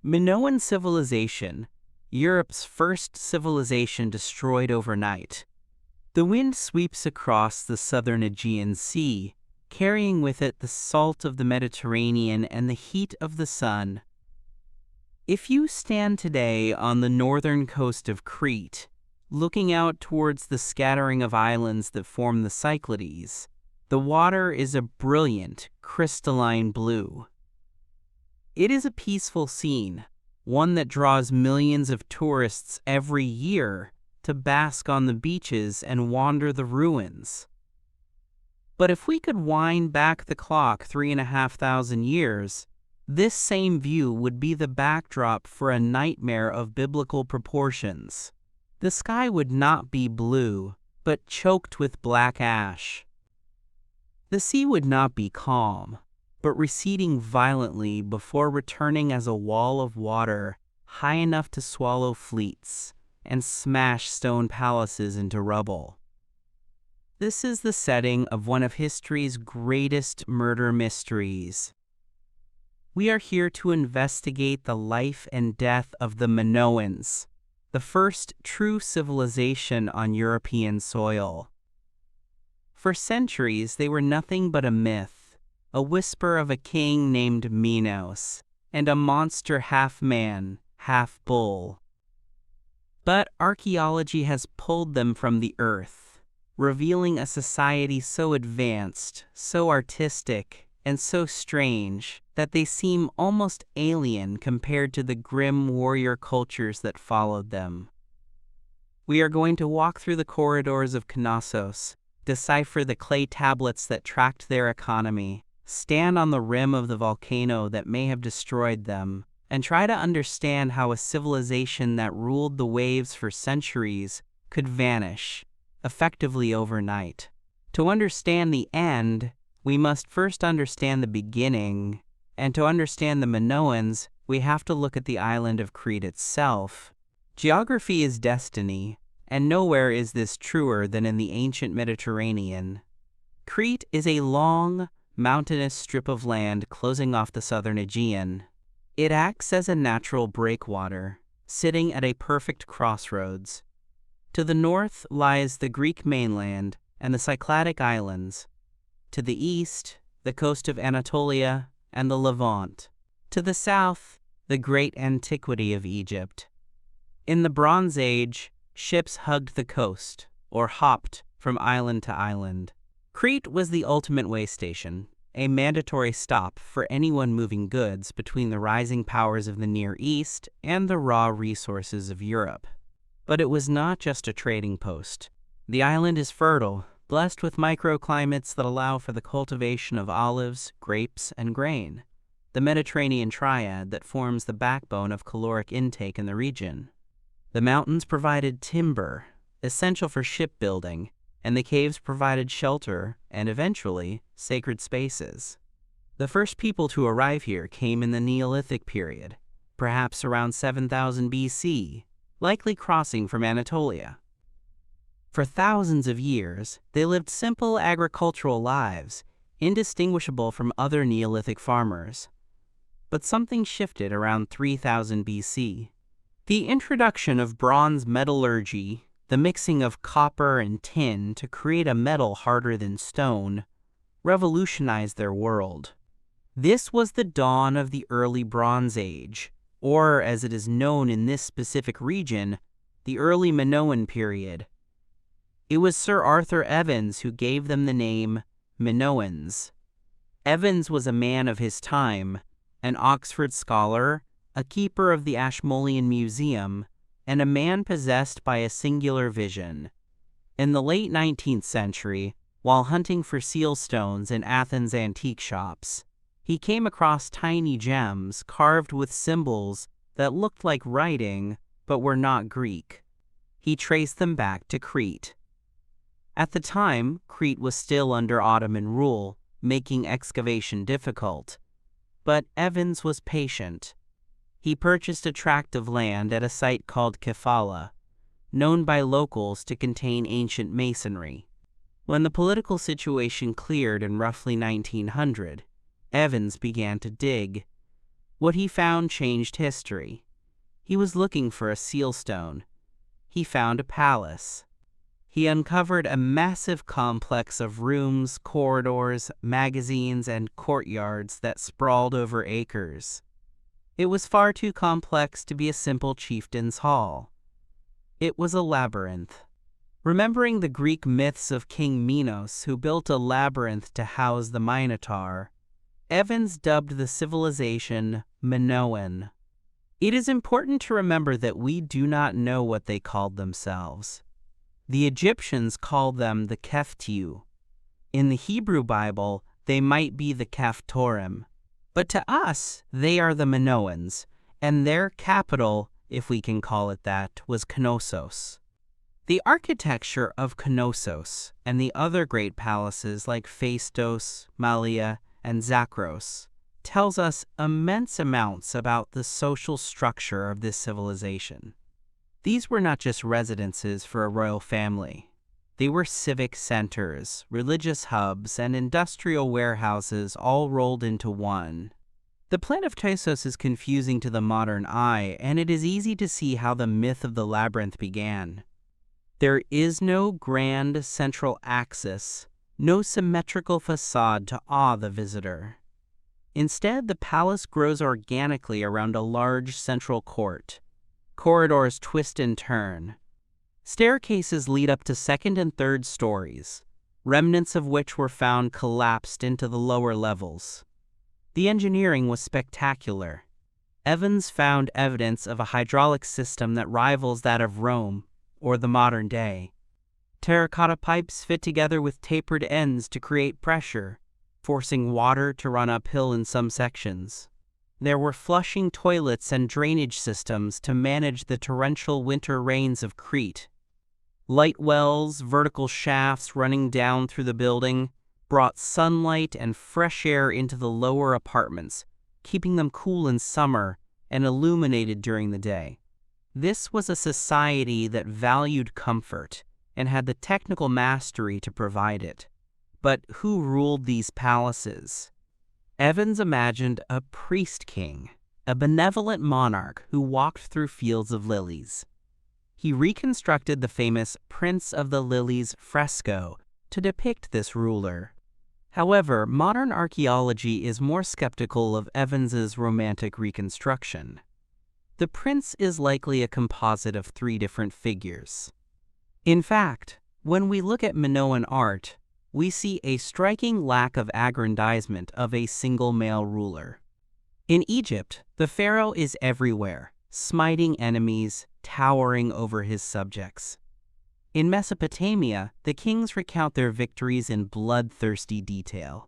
Minoan Civilization, Europe's first civilization destroyed overnight. The wind sweeps across the southern Aegean Sea, carrying with it the salt of the Mediterranean and the heat of the sun. If you stand today on the northern coast of Crete, looking out towards the scattering of islands that form the Cyclades, the water is a brilliant, crystalline blue. It is a peaceful scene, one that draws millions of tourists every year to bask on the beaches and wander the ruins. But if we could wind back the clock 3,500 years, this same view would be the backdrop for a nightmare of biblical proportions. The sky would not be blue, but choked with black ash. The sea would not be calm, but receding violently before returning as a wall of water high enough to swallow fleets and smash stone palaces into rubble. This is the setting of one of history's greatest murder mysteries. We are here to investigate the life and death of the Minoans, the first true civilization on European soil. For centuries, they were nothing but a myth, a whisper of a king named Minos, and a monster half man, half bull. But archaeology has pulled them from the earth, revealing a society so advanced, so artistic, and so strange that they seem almost alien compared to the grim warrior cultures that followed them. We are going to walk through the corridors of Knossos, decipher the clay tablets that tracked their economy, stand on the rim of the volcano that may have destroyed them, and try to understand how a civilization that ruled the waves for centuries could vanish, effectively overnight. To understand the end, we must first understand the beginning, and to understand the Minoans, we have to look at the island of Crete itself. Geography is destiny, and nowhere is this truer than in the ancient Mediterranean. Crete is a long, mountainous strip of land closing off the southern Aegean. It acts as a natural breakwater, sitting at a perfect crossroads. To the north lies the Greek mainland and the Cycladic Islands. To the east, the coast of Anatolia and the Levant. To the south, the great antiquity of Egypt. In the Bronze Age, ships hugged the coast, or hopped from island to island. Crete was the ultimate way station, a mandatory stop for anyone moving goods between the rising powers of the Near East and the raw resources of Europe. But it was not just a trading post. The island is fertile, blessed with microclimates that allow for the cultivation of olives, grapes, and grain, the Mediterranean triad that forms the backbone of caloric intake in the region. The mountains provided timber, essential for shipbuilding, and the caves provided shelter and, eventually, sacred spaces. The first people to arrive here came in the Neolithic period, perhaps around 7000 BC, likely crossing from Anatolia. For thousands of years, they lived simple agricultural lives, indistinguishable from other Neolithic farmers. But something shifted around 3000 BC. The introduction of bronze metallurgy, the mixing of copper and tin to create a metal harder than stone, revolutionized their world. This was the dawn of the early Bronze Age, or as it is known in this specific region, the early Minoan period. It was Sir Arthur Evans who gave them the name Minoans. Evans was a man of his time, an Oxford scholar, a keeper of the Ashmolean Museum, and a man possessed by a singular vision. In the late 19th century, while hunting for seal stones in Athens' antique shops, he came across tiny gems carved with symbols that looked like writing but were not Greek. He traced them back to Crete. At the time, Crete was still under Ottoman rule, making excavation difficult. But Evans was patient. He purchased a tract of land at a site called Kefala, known by locals to contain ancient masonry. When the political situation cleared in roughly 1900, Evans began to dig. What he found changed history. He was looking for a seal stone. He found a palace. He uncovered a massive complex of rooms, corridors, magazines, and courtyards that sprawled over acres. It was far too complex to be a simple chieftain's hall. It was a labyrinth. Remembering the Greek myths of King Minos, who built a labyrinth to house the Minotaur, Evans dubbed the civilization Minoan. It is important to remember that we do not know what they called themselves. The Egyptians called them the Keftiu. In the Hebrew Bible, they might be the Caphtorim. But to us, they are the Minoans, and their capital, if we can call it that, was Knossos. The architecture of Knossos and the other great palaces like Phaistos, Malia, and Zakros tells us immense amounts about the social structure of this civilization. These were not just residences for a royal family. They were civic centers, religious hubs, and industrial warehouses all rolled into one. The plan of Knossos is confusing to the modern eye, and it is easy to see how the myth of the labyrinth began. There is no grand central axis, no symmetrical facade to awe the visitor. Instead, the palace grows organically around a large central court. Corridors twist and turn. Staircases lead up to second and third stories, remnants of which were found collapsed into the lower levels. The engineering was spectacular. Evans found evidence of a hydraulic system that rivals that of Rome, or the modern day. Terracotta pipes fit together with tapered ends to create pressure, forcing water to run uphill in some sections. There were flushing toilets and drainage systems to manage the torrential winter rains of Crete. Light wells, vertical shafts running down through the building, brought sunlight and fresh air into the lower apartments, keeping them cool in summer and illuminated during the day. This was a society that valued comfort and had the technical mastery to provide it. But who ruled these palaces? Evans imagined a priest king, a benevolent monarch who walked through fields of lilies. He reconstructed the famous Prince of the Lilies fresco to depict this ruler. However, modern archaeology is more skeptical of Evans's romantic reconstruction. The prince is likely a composite of 3 different figures. In fact, when we look at Minoan art, we see a striking lack of aggrandizement of a single male ruler. In Egypt, the pharaoh is everywhere, smiting enemies, towering over his subjects. In Mesopotamia, the kings recount their victories in bloodthirsty detail.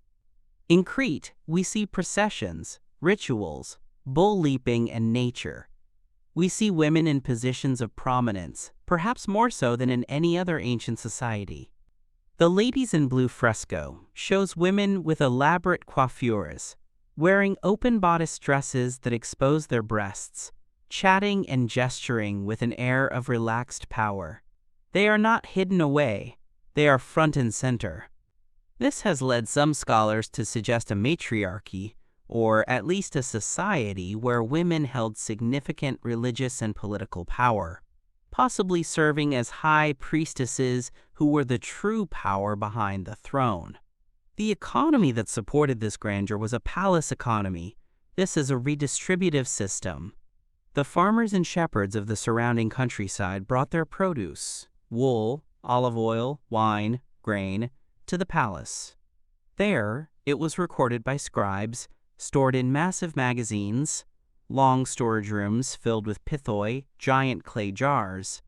In Crete, we see processions, rituals, bull leaping, and nature. We see women in positions of prominence, perhaps more so than in any other ancient society. The Ladies in Blue fresco shows women with elaborate coiffures, wearing open bodice dresses that expose their breasts, chatting and gesturing with an air of relaxed power. They are not hidden away, they are front and center. This has led some scholars to suggest a matriarchy, or at least a society where women held significant religious and political power, possibly serving as high priestesses who were the true power behind the throne. The economy that supported this grandeur was a palace economy. This is a redistributive system. The farmers and shepherds of the surrounding countryside brought their produce, wool, olive oil, wine, grain, to the palace. There, it was recorded by scribes, stored in massive magazines, long storage rooms filled with pithoi, giant clay jars,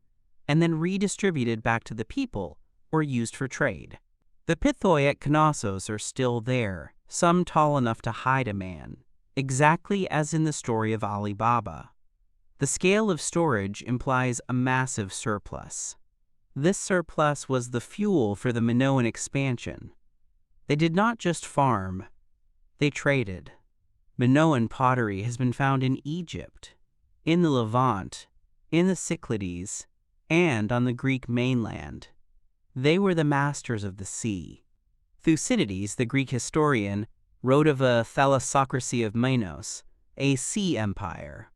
and then redistributed back to the people or used for trade. The pithoi at Knossos are still there, some tall enough to hide a man, exactly as in the story of Ali Baba. The scale of storage implies a massive surplus. This surplus was the fuel for the Minoan expansion. They did not just farm, they traded. Minoan pottery has been found in Egypt, in the Levant, in the Cyclades, and on the Greek mainland. They were the masters of the sea. Thucydides, the Greek historian, wrote of a thalassocracy of Minos, a sea empire.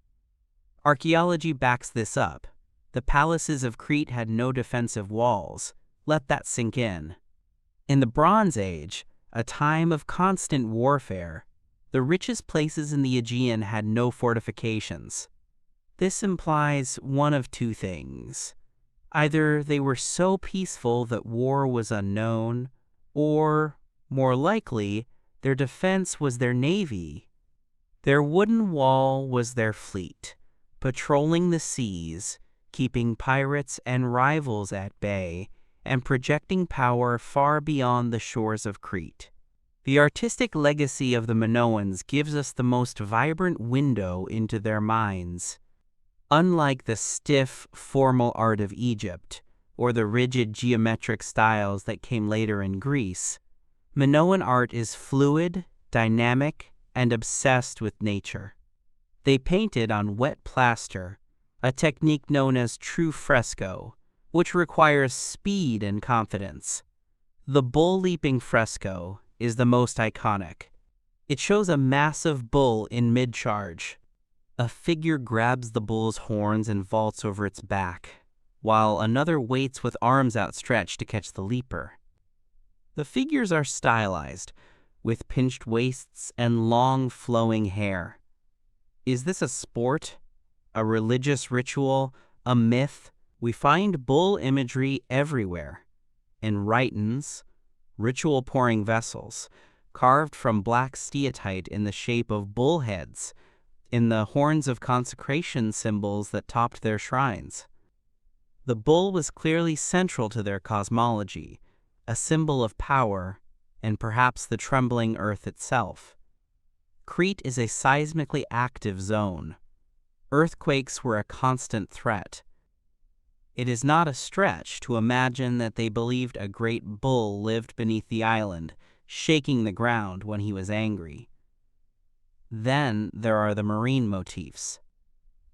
Archaeology backs this up. The palaces of Crete had no defensive walls. Let that sink in. In the Bronze Age, a time of constant warfare, the richest places in the Aegean had no fortifications. This implies one of two things. Either they were so peaceful that war was unknown, or, more likely, their defense was their navy. Their wooden wall was their fleet, patrolling the seas, keeping pirates and rivals at bay, and projecting power far beyond the shores of Crete. The artistic legacy of the Minoans gives us the most vibrant window into their minds. Unlike the stiff, formal art of Egypt, or the rigid geometric styles that came later in Greece, Minoan art is fluid, dynamic, and obsessed with nature. They painted on wet plaster, a technique known as true fresco, which requires speed and confidence. The bull-leaping fresco is the most iconic. It shows a massive bull in mid-charge. A figure grabs the bull's horns and vaults over its back, while another waits with arms outstretched to catch the leaper. The figures are stylized, with pinched waists and long flowing hair. Is this a sport? A religious ritual? A myth? We find bull imagery everywhere. In rhytons, ritual pouring vessels, carved from black steatite in the shape of bull heads, in the horns of consecration symbols that topped their shrines. The bull was clearly central to their cosmology, a symbol of power, and perhaps the trembling earth itself. Crete is a seismically active zone. Earthquakes were a constant threat. It is not a stretch to imagine that they believed a great bull lived beneath the island, shaking the ground when he was angry. Then there are the marine motifs.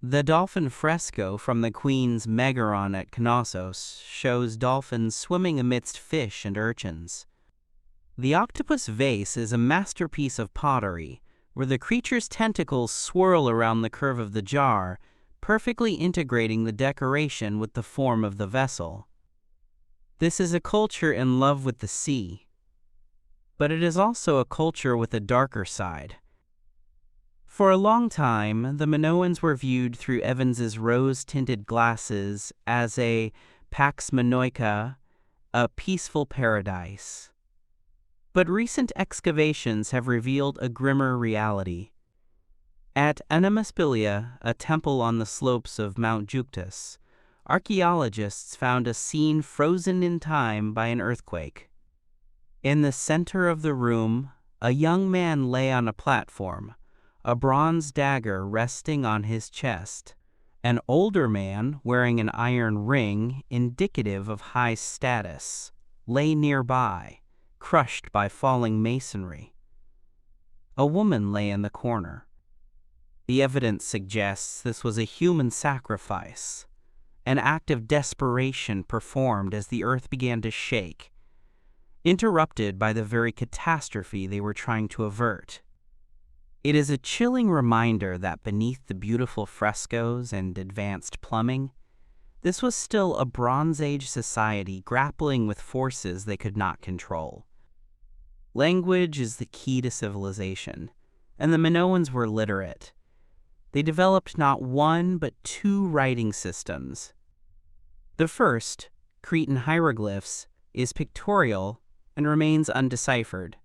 The dolphin fresco from the Queen's Megaron at Knossos shows dolphins swimming amidst fish and urchins. The octopus vase is a masterpiece of pottery, where the creature's tentacles swirl around the curve of the jar, perfectly integrating the decoration with the form of the vessel. This is a culture in love with the sea. But it is also a culture with a darker side. For a long time, the Minoans were viewed through Evans's rose-tinted glasses as a pax minoica, a peaceful paradise. But recent excavations have revealed a grimmer reality. At Animaspilia, a temple on the slopes of Mount Juctus, archaeologists found a scene frozen in time by an earthquake. In the center of the room, a young man lay on a platform, a bronze dagger resting on his chest. An older man, wearing an iron ring indicative of high status, lay nearby, crushed by falling masonry. A woman lay in the corner. The evidence suggests this was a human sacrifice, an act of desperation performed as the earth began to shake, interrupted by the very catastrophe they were trying to avert. It is a chilling reminder that beneath the beautiful frescoes and advanced plumbing, this was still a Bronze Age society grappling with forces they could not control. Language is the key to civilization, and the Minoans were literate. They developed not one but two writing systems. The first, Cretan hieroglyphs, is pictorial and remains undeciphered.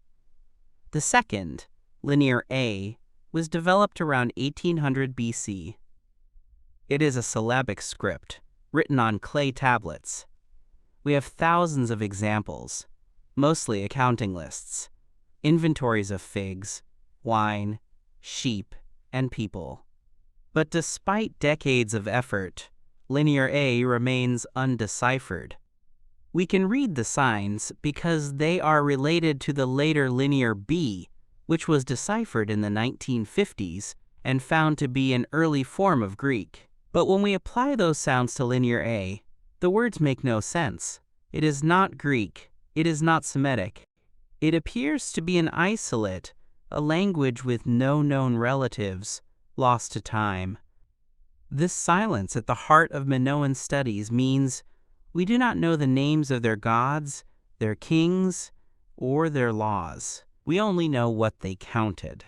The second, Linear A, was developed around 1800 BC. It is a syllabic script, written on clay tablets. We have thousands of examples, mostly accounting lists, inventories of figs, wine, sheep, and people. But despite decades of effort, Linear A remains undeciphered. We can read the signs because they are related to the later Linear B, which was deciphered in the 1950s and found to be an early form of Greek. But when we apply those sounds to Linear A, the words make no sense. It is not Greek. It is not Semitic. It appears to be an isolate, a language with no known relatives, lost to time. This silence at the heart of Minoan studies means we do not know the names of their gods, their kings, or their laws. We only know what they counted.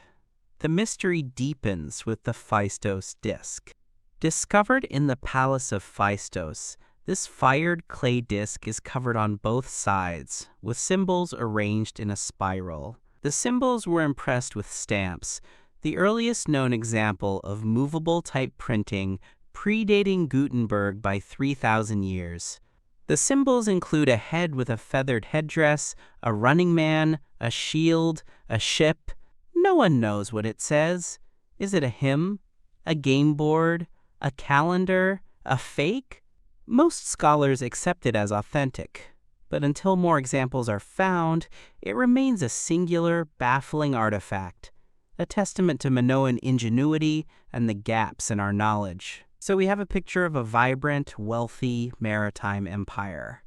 The mystery deepens with the Phaistos disk. Discovered in the Palace of Phaistos, this fired clay disk is covered on both sides, with symbols arranged in a spiral. The symbols were impressed with stamps, the earliest known example of movable type printing predating Gutenberg by 3,000 years. The symbols include a head with a feathered headdress, a running man, a shield, a ship. No one knows what it says. Is it a hymn? A game board? A calendar? A fake? Most scholars accept it as authentic, but until more examples are found, it remains a singular, baffling artifact, a testament to Minoan ingenuity and the gaps in our knowledge. So we have a picture of a vibrant, wealthy maritime empire.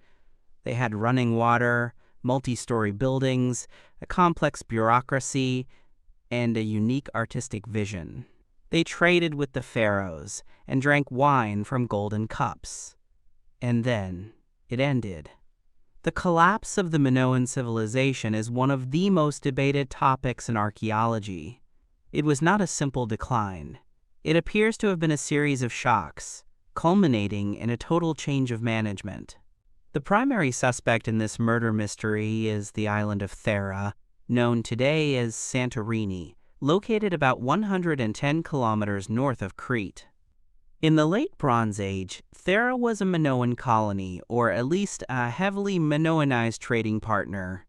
They had running water, multi-story buildings, a complex bureaucracy, and a unique artistic vision. They traded with the pharaohs and drank wine from golden cups. And then it ended. The collapse of the Minoan civilization is one of the most debated topics in archaeology. It was not a simple decline. It appears to have been a series of shocks, culminating in a total change of management. The primary suspect in this murder mystery is the island of Thera, known today as Santorini, located about 110 kilometers north of Crete. In the late Bronze Age, Thera was a Minoan colony, or at least a heavily Minoanized trading partner.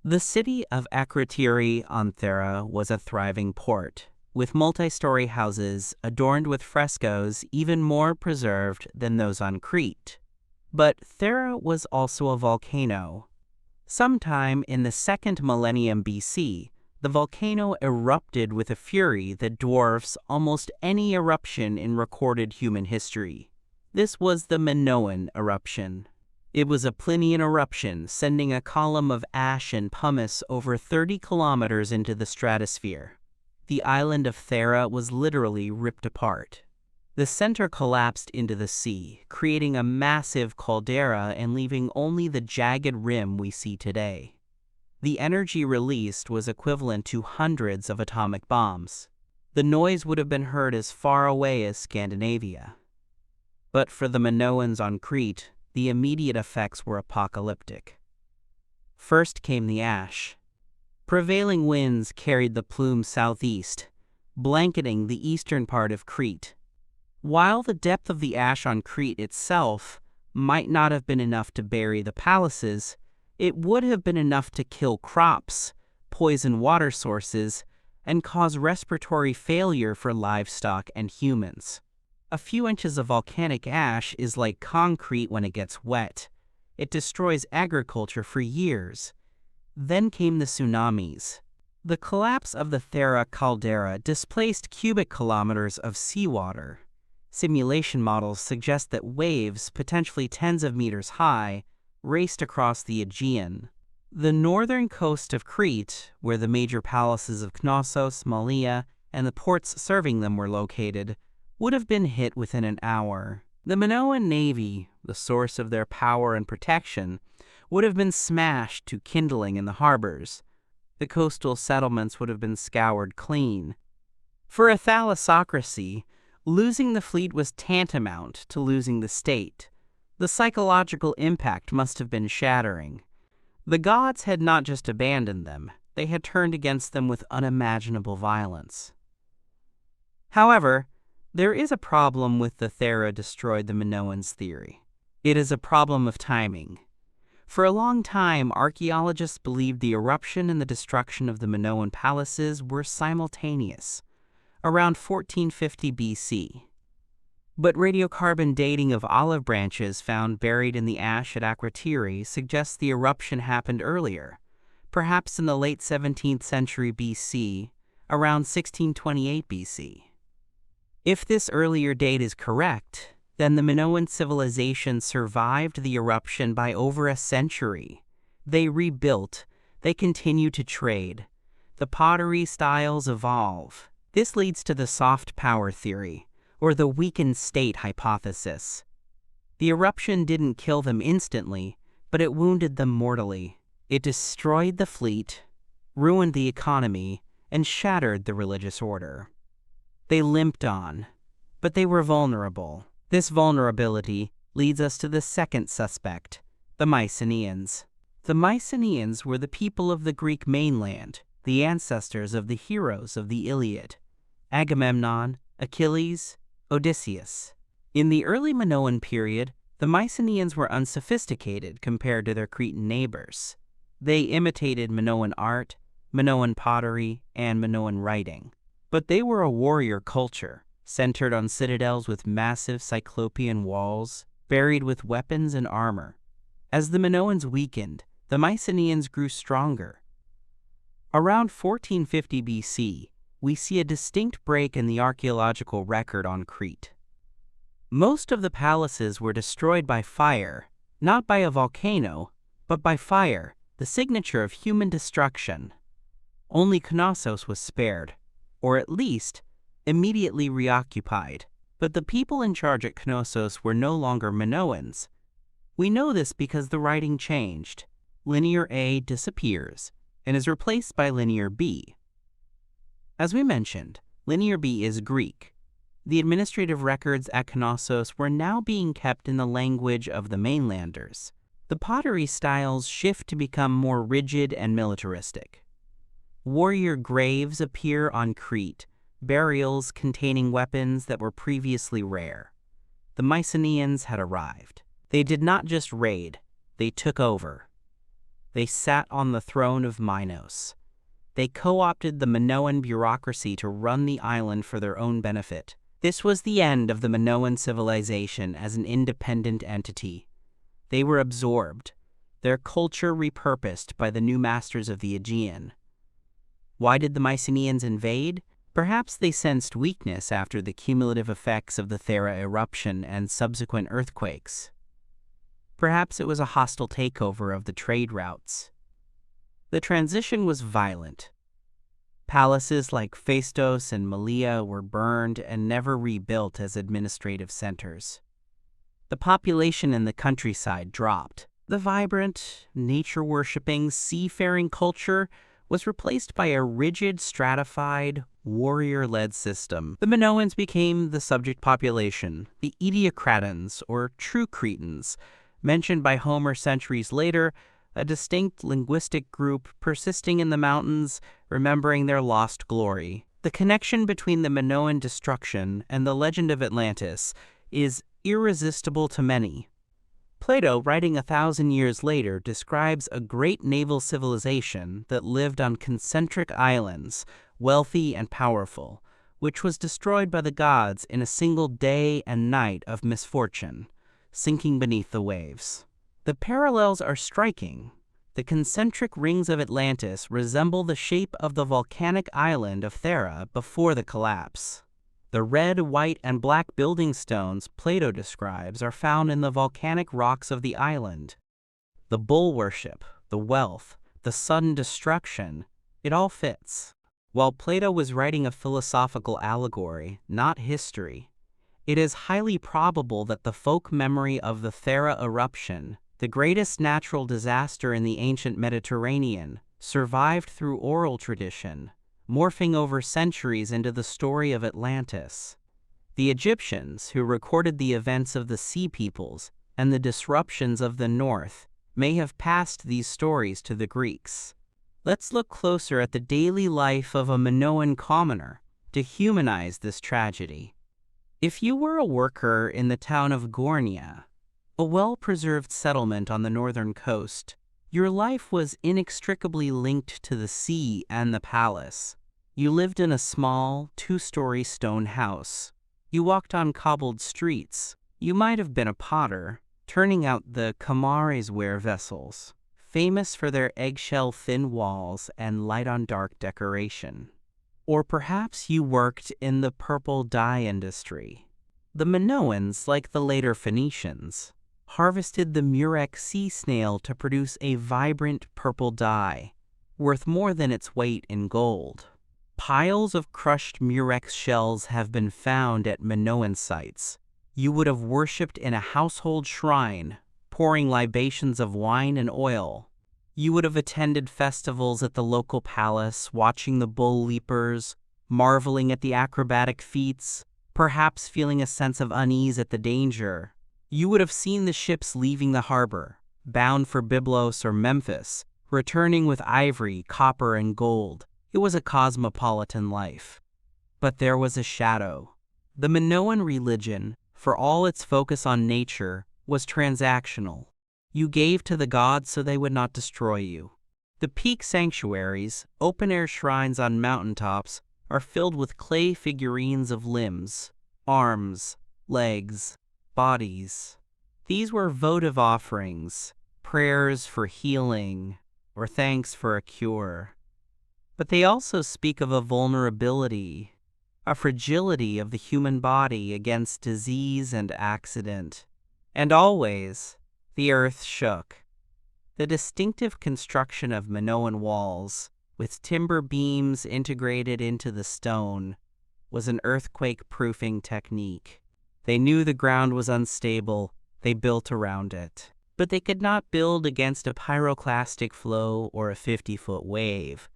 The city of Akrotiri on Thera was a thriving port, with multi-story houses adorned with frescoes even more preserved than those on Crete. But Thera was also a volcano. Sometime in the 2nd millennium BC, the volcano erupted with a fury that dwarfs almost any eruption in recorded human history. This was the Minoan eruption. It was a Plinian eruption, sending a column of ash and pumice over 30 kilometers into the stratosphere. The island of Thera was literally ripped apart. The center collapsed into the sea, creating a massive caldera and leaving only the jagged rim we see today. The energy released was equivalent to hundreds of atomic bombs. The noise would have been heard as far away as Scandinavia. But for the Minoans on Crete, the immediate effects were apocalyptic. First came the ash. Prevailing winds carried the plume southeast, blanketing the eastern part of Crete. While the depth of the ash on Crete itself might not have been enough to bury the palaces, it would have been enough to kill crops, poison water sources, and cause respiratory failure for livestock and humans. A few inches of volcanic ash is like concrete when it gets wet. It destroys agriculture for years. Then came the tsunamis. The collapse of the Thera caldera displaced cubic kilometers of seawater. Simulation models suggest that waves, potentially tens of meters high, raced across the Aegean. The northern coast of Crete, where the major palaces of Knossos, Malea, and the ports serving them were located, would have been hit within an hour. The Minoan navy, the source of their power and protection, would have been smashed to kindling in the harbors. The coastal settlements would have been scoured clean. For a thalassocracy, losing the fleet was tantamount to losing the state. The psychological impact must have been shattering. The gods had not just abandoned them, they had turned against them with unimaginable violence. However, there is a problem with the Thera destroyed the Minoans theory. It is a problem of timing. For a long time, archaeologists believed the eruption and the destruction of the Minoan palaces were simultaneous, around 1450 BC. But radiocarbon dating of olive branches found buried in the ash at Akrotiri suggests the eruption happened earlier, perhaps in the late 17th century BC, around 1628 BC. If this earlier date is correct, then the Minoan civilization survived the eruption by over a century. They rebuilt, they continue to trade. The pottery styles evolve. This leads to the soft power theory, or the weakened state hypothesis. The eruption didn't kill them instantly, but it wounded them mortally. It destroyed the fleet, ruined the economy, and shattered the religious order. They limped on, but they were vulnerable. This vulnerability leads us to the second suspect, the Mycenaeans. The Mycenaeans were the people of the Greek mainland, the ancestors of the heroes of the Iliad: Agamemnon, Achilles, Odysseus. In the early Minoan period, the Mycenaeans were unsophisticated compared to their Cretan neighbors. They imitated Minoan art, Minoan pottery, and Minoan writing. But they were a warrior culture, centered on citadels with massive cyclopean walls, buried with weapons and armor. As the Minoans weakened, the Mycenaeans grew stronger. Around 1450 BC, we see a distinct break in the archaeological record on Crete. Most of the palaces were destroyed by fire, not by a volcano, but by fire, the signature of human destruction. Only Knossos was spared, or at least immediately reoccupied. But the people in charge at Knossos were no longer Minoans. We know this because the writing changed. Linear A disappears and is replaced by Linear B. As we mentioned, Linear B is Greek. The administrative records at Knossos were now being kept in the language of the mainlanders. The pottery styles shift to become more rigid and militaristic. Warrior graves appear on Crete, burials containing weapons that were previously rare. The Mycenaeans had arrived. They did not just raid, they took over. They sat on the throne of Minos. They co-opted the Minoan bureaucracy to run the island for their own benefit. This was the end of the Minoan Civilization as an independent entity. They were absorbed, their culture repurposed by the new masters of the Aegean. Why did the Mycenaeans invade? Perhaps they sensed weakness after the cumulative effects of the Thera eruption and subsequent earthquakes. Perhaps it was a hostile takeover of the trade routes. The transition was violent. Palaces like Phaistos and Malea were burned and never rebuilt as administrative centers. The population in the countryside dropped. The vibrant, nature-worshipping, seafaring culture was replaced by a rigid, stratified, warrior-led system. The Minoans became the subject population, the Ediocratans, or true Cretans, mentioned by Homer centuries later, a distinct linguistic group persisting in the mountains, remembering their lost glory. The connection between the Minoan destruction and the legend of Atlantis is irresistible to many. Plato, writing 1,000 years later, describes a great naval civilization that lived on concentric islands, wealthy and powerful, which was destroyed by the gods in a single day and night of misfortune, sinking beneath the waves. The parallels are striking. The concentric rings of Atlantis resemble the shape of the volcanic island of Thera before the collapse. The red, white, and black building stones Plato describes are found in the volcanic rocks of the island. The bull worship, the wealth, the sudden destruction, it all fits. While Plato was writing a philosophical allegory, not history, it is highly probable that the folk memory of the Thera eruption, the greatest natural disaster in the ancient Mediterranean, survived through oral tradition, morphing over centuries into the story of Atlantis. The Egyptians, who recorded the events of the Sea Peoples and the disruptions of the North, may have passed these stories to the Greeks. Let's look closer at the daily life of a Minoan commoner to humanize this tragedy. If you were a worker in the town of Gornia, a well-preserved settlement on the northern coast, your life was inextricably linked to the sea and the palace. You lived in a small, 2-story stone house. You walked on cobbled streets. You might have been a potter, turning out the Kamares ware vessels, famous for their eggshell-thin walls and light-on-dark decoration. Or perhaps you worked in the purple dye industry. The Minoans, like the later Phoenicians, harvested the murex sea snail to produce a vibrant purple dye, worth more than its weight in gold. Piles of crushed murex shells have been found at Minoan sites. You would have worshipped in a household shrine, pouring libations of wine and oil. You would have attended festivals at the local palace, watching the bull leapers, marveling at the acrobatic feats, perhaps feeling a sense of unease at the danger. You would have seen the ships leaving the harbor, bound for Byblos or Memphis, returning with ivory, copper, and gold. It was a cosmopolitan life. But there was a shadow. The Minoan religion, for all its focus on nature, was transactional. You gave to the gods so they would not destroy you. The peak sanctuaries, open-air shrines on mountaintops, are filled with clay figurines of limbs, arms, legs, bodies. These were votive offerings, prayers for healing, or thanks for a cure. But they also speak of a vulnerability, a fragility of the human body against disease and accident. And always, the earth shook. The distinctive construction of Minoan walls, with timber beams integrated into the stone, was an earthquake-proofing technique. They knew the ground was unstable, they built around it. But they could not build against a pyroclastic flow or a 50-foot wave.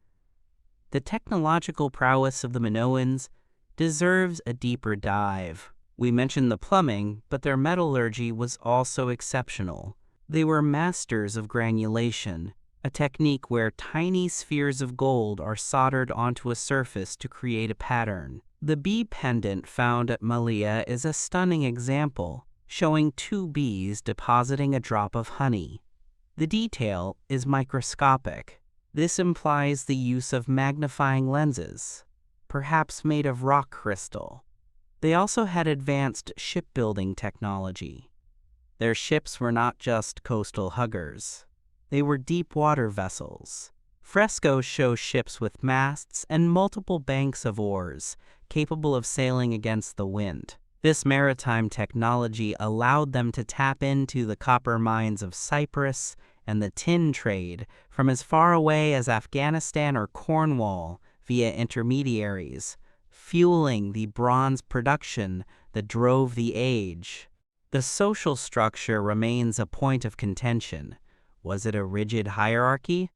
The technological prowess of the Minoans deserves a deeper dive. We mentioned the plumbing, but their metallurgy was also exceptional. They were masters of granulation, a technique where tiny spheres of gold are soldered onto a surface to create a pattern. The bee pendant found at Malea is a stunning example, showing 2 bees depositing a drop of honey. The detail is microscopic. This implies the use of magnifying lenses, perhaps made of rock crystal. They also had advanced shipbuilding technology. Their ships were not just coastal huggers. They were deep-water vessels. Frescoes show ships with masts and multiple banks of oars, capable of sailing against the wind. This maritime technology allowed them to tap into the copper mines of Cyprus and the tin trade from as far away as Afghanistan or Cornwall via intermediaries, fueling the bronze production that drove the age. The social structure remains a point of contention. Was it a rigid hierarchy?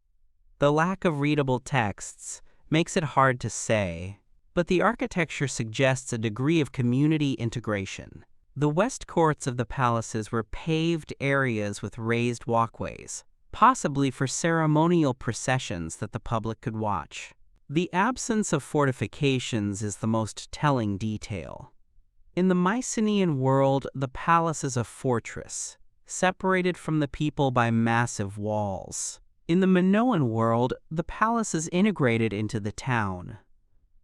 The lack of readable texts makes it hard to say, but the architecture suggests a degree of community integration. The west courts of the palaces were paved areas with raised walkways, possibly for ceremonial processions that the public could watch. The absence of fortifications is the most telling detail. In the Mycenaean world, the palace is a fortress, separated from the people by massive walls. In the Minoan world, the palace is integrated into the town.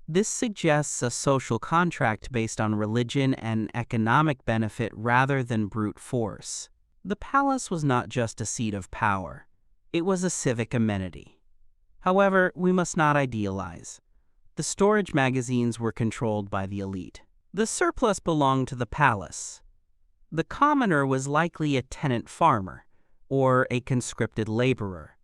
This suggests a social contract based on religion and economic benefit rather than brute force. The palace was not just a seat of power. It was a civic amenity. However, we must not idealize. The storage magazines were controlled by the elite. The surplus belonged to the palace. The commoner was likely a tenant farmer or a conscripted laborer.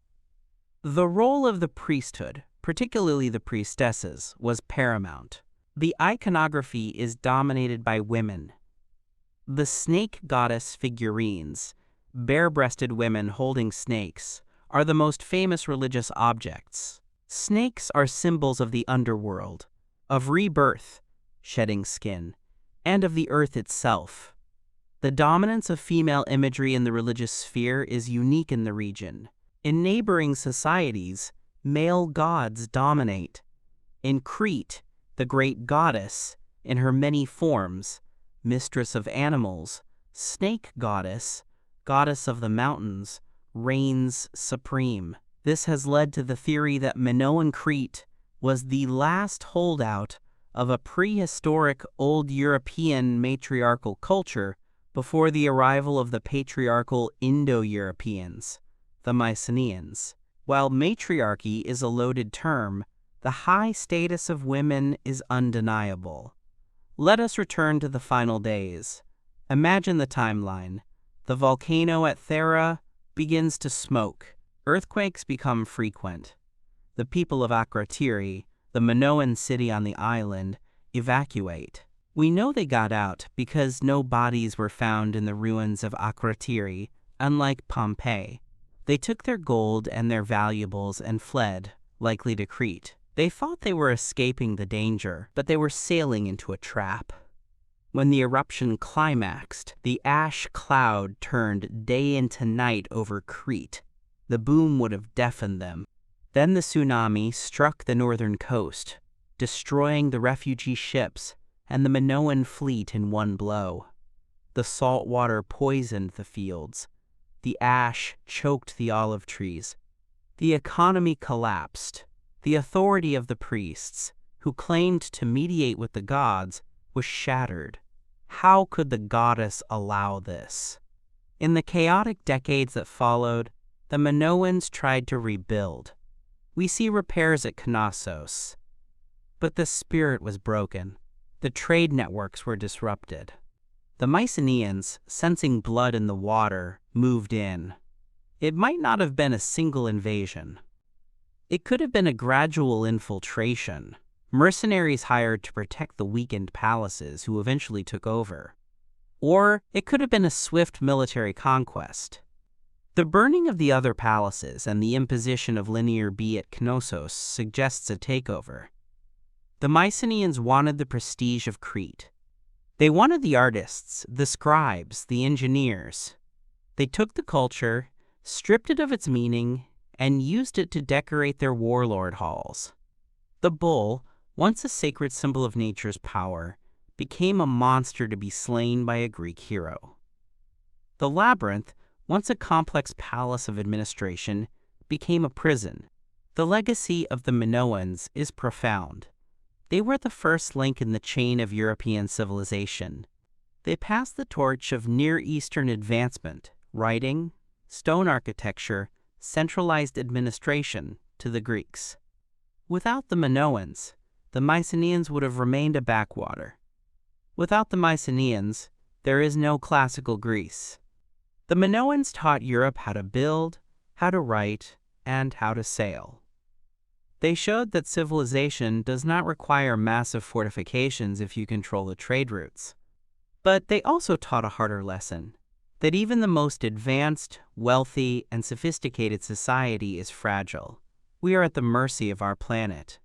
The role of the priesthood, particularly the priestesses, was paramount. The iconography is dominated by women. The snake goddess figurines, bare-breasted women holding snakes, are the most famous religious objects. Snakes are symbols of the underworld, of rebirth, shedding skin, and of the earth itself. The dominance of female imagery in the religious sphere is unique in the region. In neighboring societies, male gods dominate. In Crete, the great goddess, in her many forms, mistress of animals, snake goddess, goddess of the mountains, reigns supreme. This has led to the theory that Minoan Crete was the last holdout of a prehistoric Old European matriarchal culture before the arrival of the patriarchal Indo-Europeans, the Mycenaeans. While matriarchy is a loaded term, the high status of women is undeniable. Let us return to the final days. Imagine the timeline. The volcano at Thera begins to smoke. Earthquakes become frequent. The people of Akrotiri, the Minoan city on the island, evacuate. We know they got out because no bodies were found in the ruins of Akrotiri, unlike Pompeii. They took their gold and their valuables and fled, likely to Crete. They thought they were escaping the danger, but they were sailing into a trap. When the eruption climaxed, the ash cloud turned day into night over Crete. The boom would have deafened them. Then the tsunami struck the northern coast, destroying the refugee ships and the Minoan fleet in one blow. The salt water poisoned the fields. The ash choked the olive trees. The economy collapsed. The authority of the priests, who claimed to mediate with the gods, was shattered. How could the goddess allow this? In the chaotic decades that followed, the Minoans tried to rebuild. We see repairs at Knossos. But the spirit was broken. The trade networks were disrupted. The Mycenaeans, sensing blood in the water, moved in. It might not have been a single invasion. It could have been a gradual infiltration, mercenaries hired to protect the weakened palaces who eventually took over. Or it could have been a swift military conquest. The burning of the other palaces and the imposition of Linear B at Knossos suggests a takeover. The Mycenaeans wanted the prestige of Crete. They wanted the artists, the scribes, the engineers. They took the culture, stripped it of its meaning, and used it to decorate their warlord halls. The bull, once a sacred symbol of nature's power, became a monster to be slain by a Greek hero. The labyrinth, once a complex palace of administration, became a prison. The legacy of the Minoans is profound. They were the first link in the chain of European civilization. They passed the torch of Near Eastern advancement, writing, stone architecture, centralized administration to the Greeks. Without the Minoans, the Mycenaeans would have remained a backwater. Without the Mycenaeans, there is no classical Greece. The Minoans taught Europe how to build, how to write, and how to sail. They showed that civilization does not require massive fortifications if you control the trade routes. But they also taught a harder lesson, that even the most advanced, wealthy, and sophisticated society is fragile. We are at the mercy of our planet.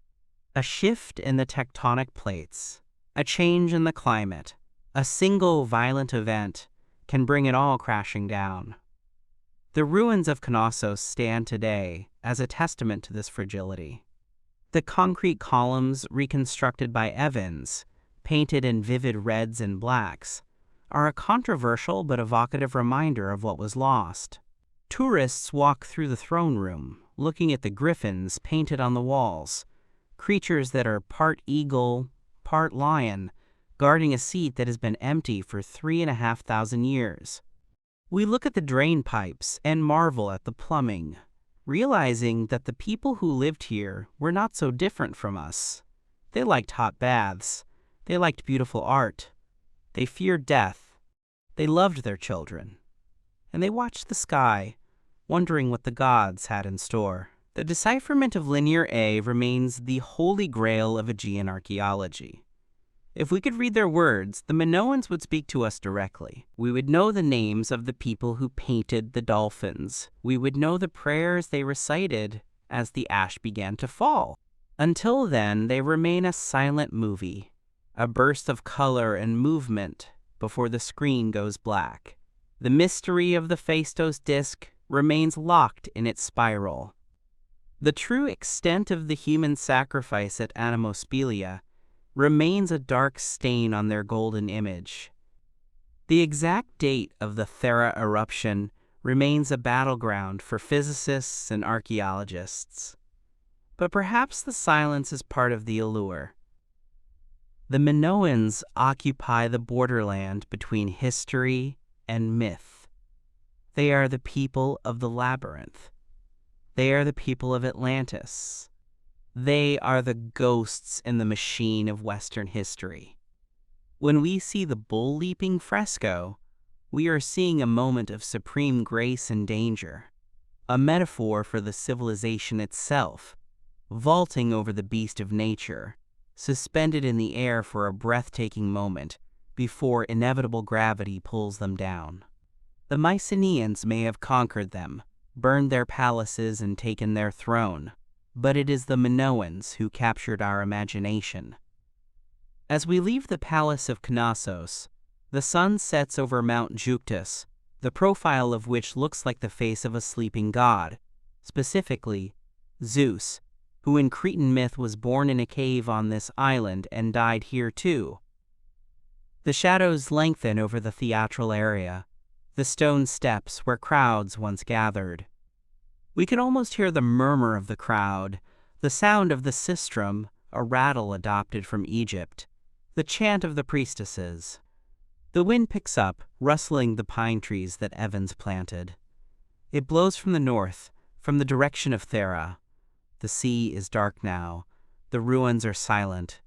A shift in the tectonic plates, a change in the climate, a single violent event can bring it all crashing down. The ruins of Knossos stand today as a testament to this fragility. The concrete columns reconstructed by Evans, painted in vivid reds and blacks, are a controversial but evocative reminder of what was lost. Tourists walk through the throne room, looking at the griffins painted on the walls, creatures that are part eagle, part lion, guarding a seat that has been empty for 3,500 years. We look at the drain pipes and marvel at the plumbing, realizing that the people who lived here were not so different from us. They liked hot baths. They liked beautiful art. They feared death. They loved their children. And they watched the sky, wondering what the gods had in store. The decipherment of Linear A remains the holy grail of Aegean archaeology. If we could read their words, the Minoans would speak to us directly. We would know the names of the people who painted the dolphins. We would know the prayers they recited as the ash began to fall. Until then, they remain a silent movie, a burst of color and movement before the screen goes black. The mystery of the Phaistos disk remains locked in its spiral. The true extent of the human sacrifice at Anemospelia remains a dark stain on their golden image. The exact date of the Thera eruption remains a battleground for physicists and archaeologists. But perhaps the silence is part of the allure. The Minoans occupy the borderland between history and myth. They are the people of the labyrinth. They are the people of Atlantis. They are the ghosts in the machine of Western history. When we see the bull-leaping fresco, we are seeing a moment of supreme grace and danger, a metaphor for the civilization itself, vaulting over the beast of nature, suspended in the air for a breathtaking moment before inevitable gravity pulls them down. The Mycenaeans may have conquered them, burned their palaces and taken their throne, but it is the Minoans who captured our imagination. As we leave the palace of Knossos, the sun sets over Mount Juctus, the profile of which looks like the face of a sleeping god, specifically Zeus, who in Cretan myth was born in a cave on this island and died here too. The shadows lengthen over the theatral area, the stone steps where crowds once gathered. We can almost hear the murmur of the crowd, the sound of the sistrum, a rattle adopted from Egypt, the chant of the priestesses. The wind picks up, rustling the pine trees that Evans planted. It blows from the north, from the direction of Thera. The sea is dark now. The ruins are silent.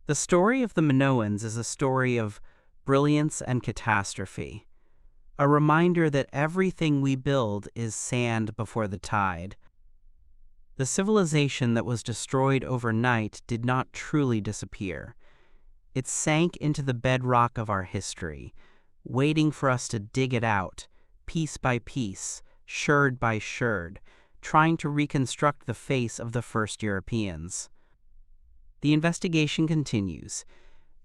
The story of the Minoans is a story of brilliance and catastrophe, a reminder that everything we build is sand before the tide. The civilization that was destroyed overnight did not truly disappear. It sank into the bedrock of our history, waiting for us to dig it out, piece by piece, sherd by sherd, trying to reconstruct the face of the first Europeans. The investigation continues.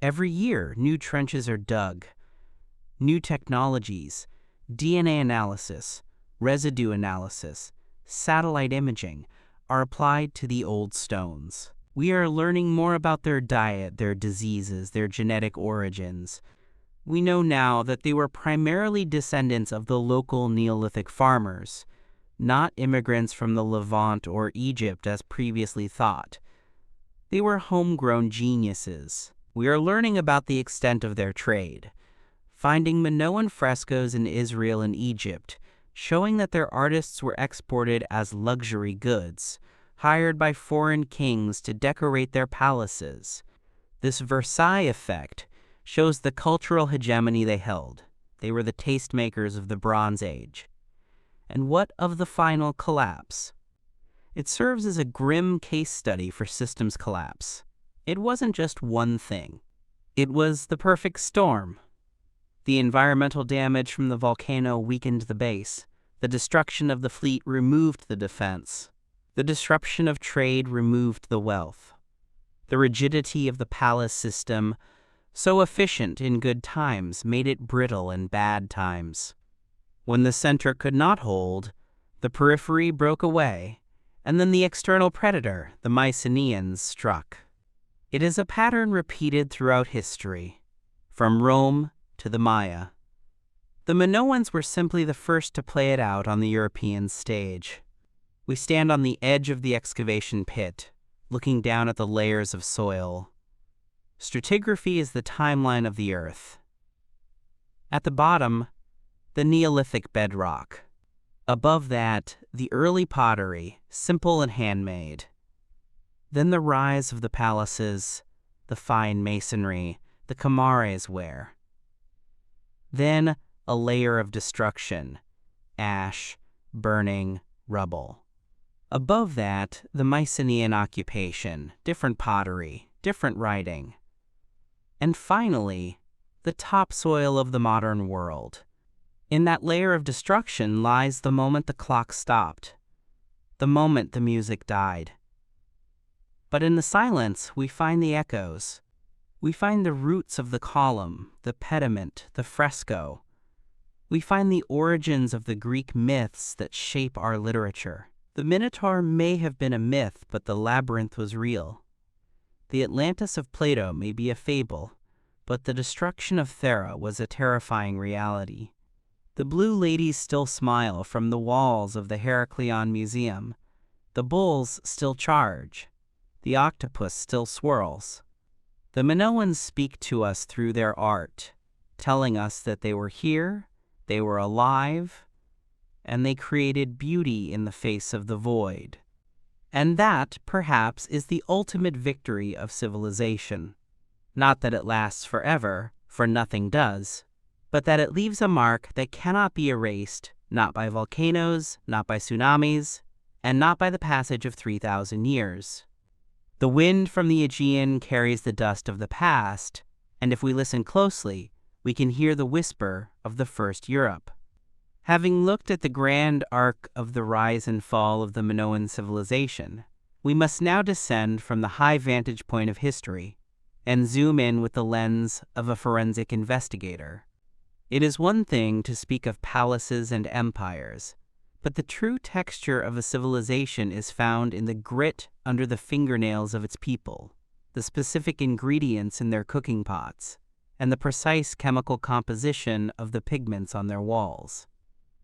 Every year, new trenches are dug. New technologies, DNA analysis, residue analysis, satellite imaging are applied to the old stones. We are learning more about their diet, their diseases, their genetic origins. We know now that they were primarily descendants of the local Neolithic farmers, not immigrants from the Levant or Egypt as previously thought. They were homegrown geniuses. We are learning about the extent of their trade, finding Minoan frescoes in Israel and Egypt, showing that their artists were exported as luxury goods, hired by foreign kings to decorate their palaces. This Versailles effect shows the cultural hegemony they held. They were the tastemakers of the Bronze Age. And what of the final collapse? It serves as a grim case study for systems collapse. It wasn't just one thing. It was the perfect storm. The environmental damage from the volcano weakened the base. The destruction of the fleet removed the defense. The disruption of trade removed the wealth. The rigidity of the palace system, so efficient in good times, made it brittle in bad times. When the center could not hold, the periphery broke away, and then the external predator, the Mycenaeans, struck. It is a pattern repeated throughout history, from Rome to the Maya. The Minoans were simply the first to play it out on the European stage. We stand on the edge of the excavation pit, looking down at the layers of soil. Stratigraphy is the timeline of the Earth. At the bottom, the Neolithic bedrock. Above that, the early pottery, simple and handmade. Then the rise of the palaces, the fine masonry, the Kamares ware. Then a layer of destruction, ash, burning, rubble. Above that, the Mycenaean occupation, different pottery, different writing. And finally, the topsoil of the modern world. In that layer of destruction lies the moment the clock stopped, the moment the music died. But in the silence, we find the echoes. We find the roots of the column, the pediment, the fresco. We find the origins of the Greek myths that shape our literature. The Minotaur may have been a myth, but the labyrinth was real. The Atlantis of Plato may be a fable, but the destruction of Thera was a terrifying reality. The blue ladies still smile from the walls of the Heraklion Museum. The bulls still charge. The octopus still swirls. The Minoans speak to us through their art, telling us that they were here, they were alive, and they created beauty in the face of the void. And that, perhaps, is the ultimate victory of civilization. Not that it lasts forever, for nothing does, but that it leaves a mark that cannot be erased, not by volcanoes, not by tsunamis, and not by the passage of 3,000 years. The wind from the Aegean carries the dust of the past, and if we listen closely, we can hear the whisper of the first Europe. Having looked at the grand arc of the rise and fall of the Minoan civilization, we must now descend from the high vantage point of history and zoom in with the lens of a forensic investigator. It is one thing to speak of palaces and empires, but the true texture of a civilization is found in the grit under the fingernails of its people, the specific ingredients in their cooking pots, and the precise chemical composition of the pigments on their walls.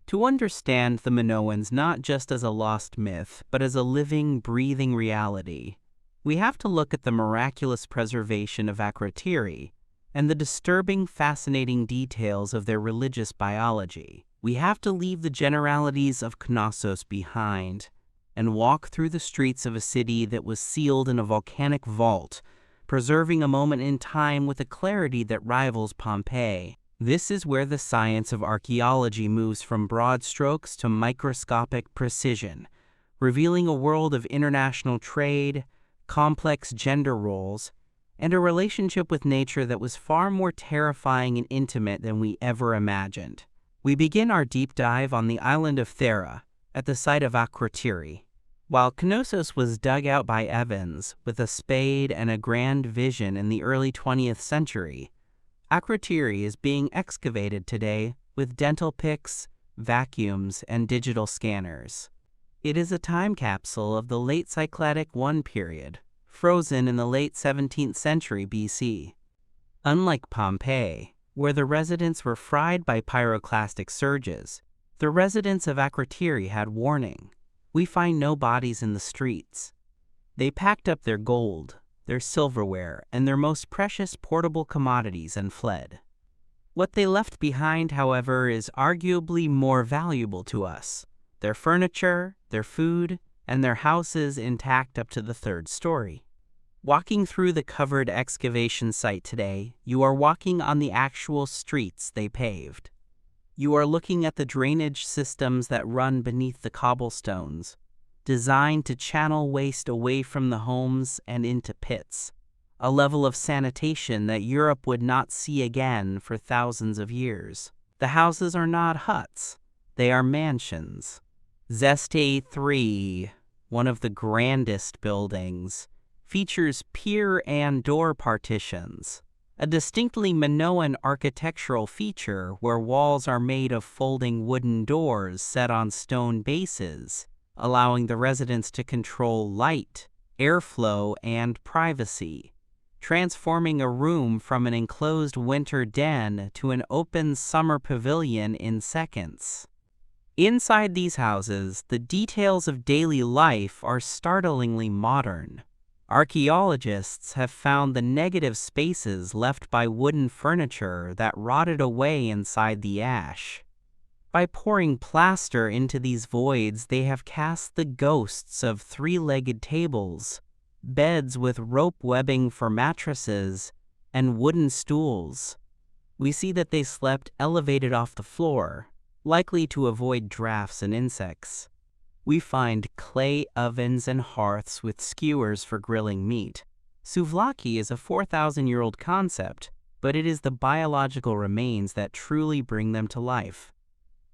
To understand the Minoans not just as a lost myth, but as a living, breathing reality, we have to look at the miraculous preservation of Akrotiri and the disturbing, fascinating details of their religious biology. We have to leave the generalities of Knossos behind and walk through the streets of a city that was sealed in a volcanic vault, preserving a moment in time with a clarity that rivals Pompeii. This is where the science of archaeology moves from broad strokes to microscopic precision, revealing a world of international trade, complex gender roles, and a relationship with nature that was far more terrifying and intimate than we ever imagined. We begin our deep dive on the island of Thera, at the site of Akrotiri. While Knossos was dug out by Evans with a spade and a grand vision in the early 20th century, Akrotiri is being excavated today with dental picks, vacuums, and digital scanners. It is a time capsule of the late Cycladic I period, frozen in the late 17th century BC. Unlike Pompeii, where the residents were fried by pyroclastic surges, the residents of Akrotiri had warning. We find no bodies in the streets. They packed up their gold, their silverware, and their most precious portable commodities and fled. What they left behind, however, is arguably more valuable to us: their furniture, their food, and their houses intact up to the third story. Walking through the covered excavation site today, you are walking on the actual streets they paved. You are looking at the drainage systems that run beneath the cobblestones, designed to channel waste away from the homes and into pits, a level of sanitation that Europe would not see again for thousands of years. The houses are not huts, they are mansions. Zeste 3, one of the grandest buildings, features pier and door partitions, a distinctly Minoan architectural feature where walls are made of folding wooden doors set on stone bases, allowing the residents to control light, airflow, and privacy, transforming a room from an enclosed winter den to an open summer pavilion in seconds. Inside these houses, the details of daily life are startlingly modern. Archaeologists have found the negative spaces left by wooden furniture that rotted away inside the ash. By pouring plaster into these voids, they have cast the ghosts of three-legged tables, beds with rope webbing for mattresses, and wooden stools. We see that they slept elevated off the floor, likely to avoid drafts and insects. We find clay ovens and hearths with skewers for grilling meat. Souvlaki is a 4,000-year-old concept, but it is the biological remains that truly bring them to life.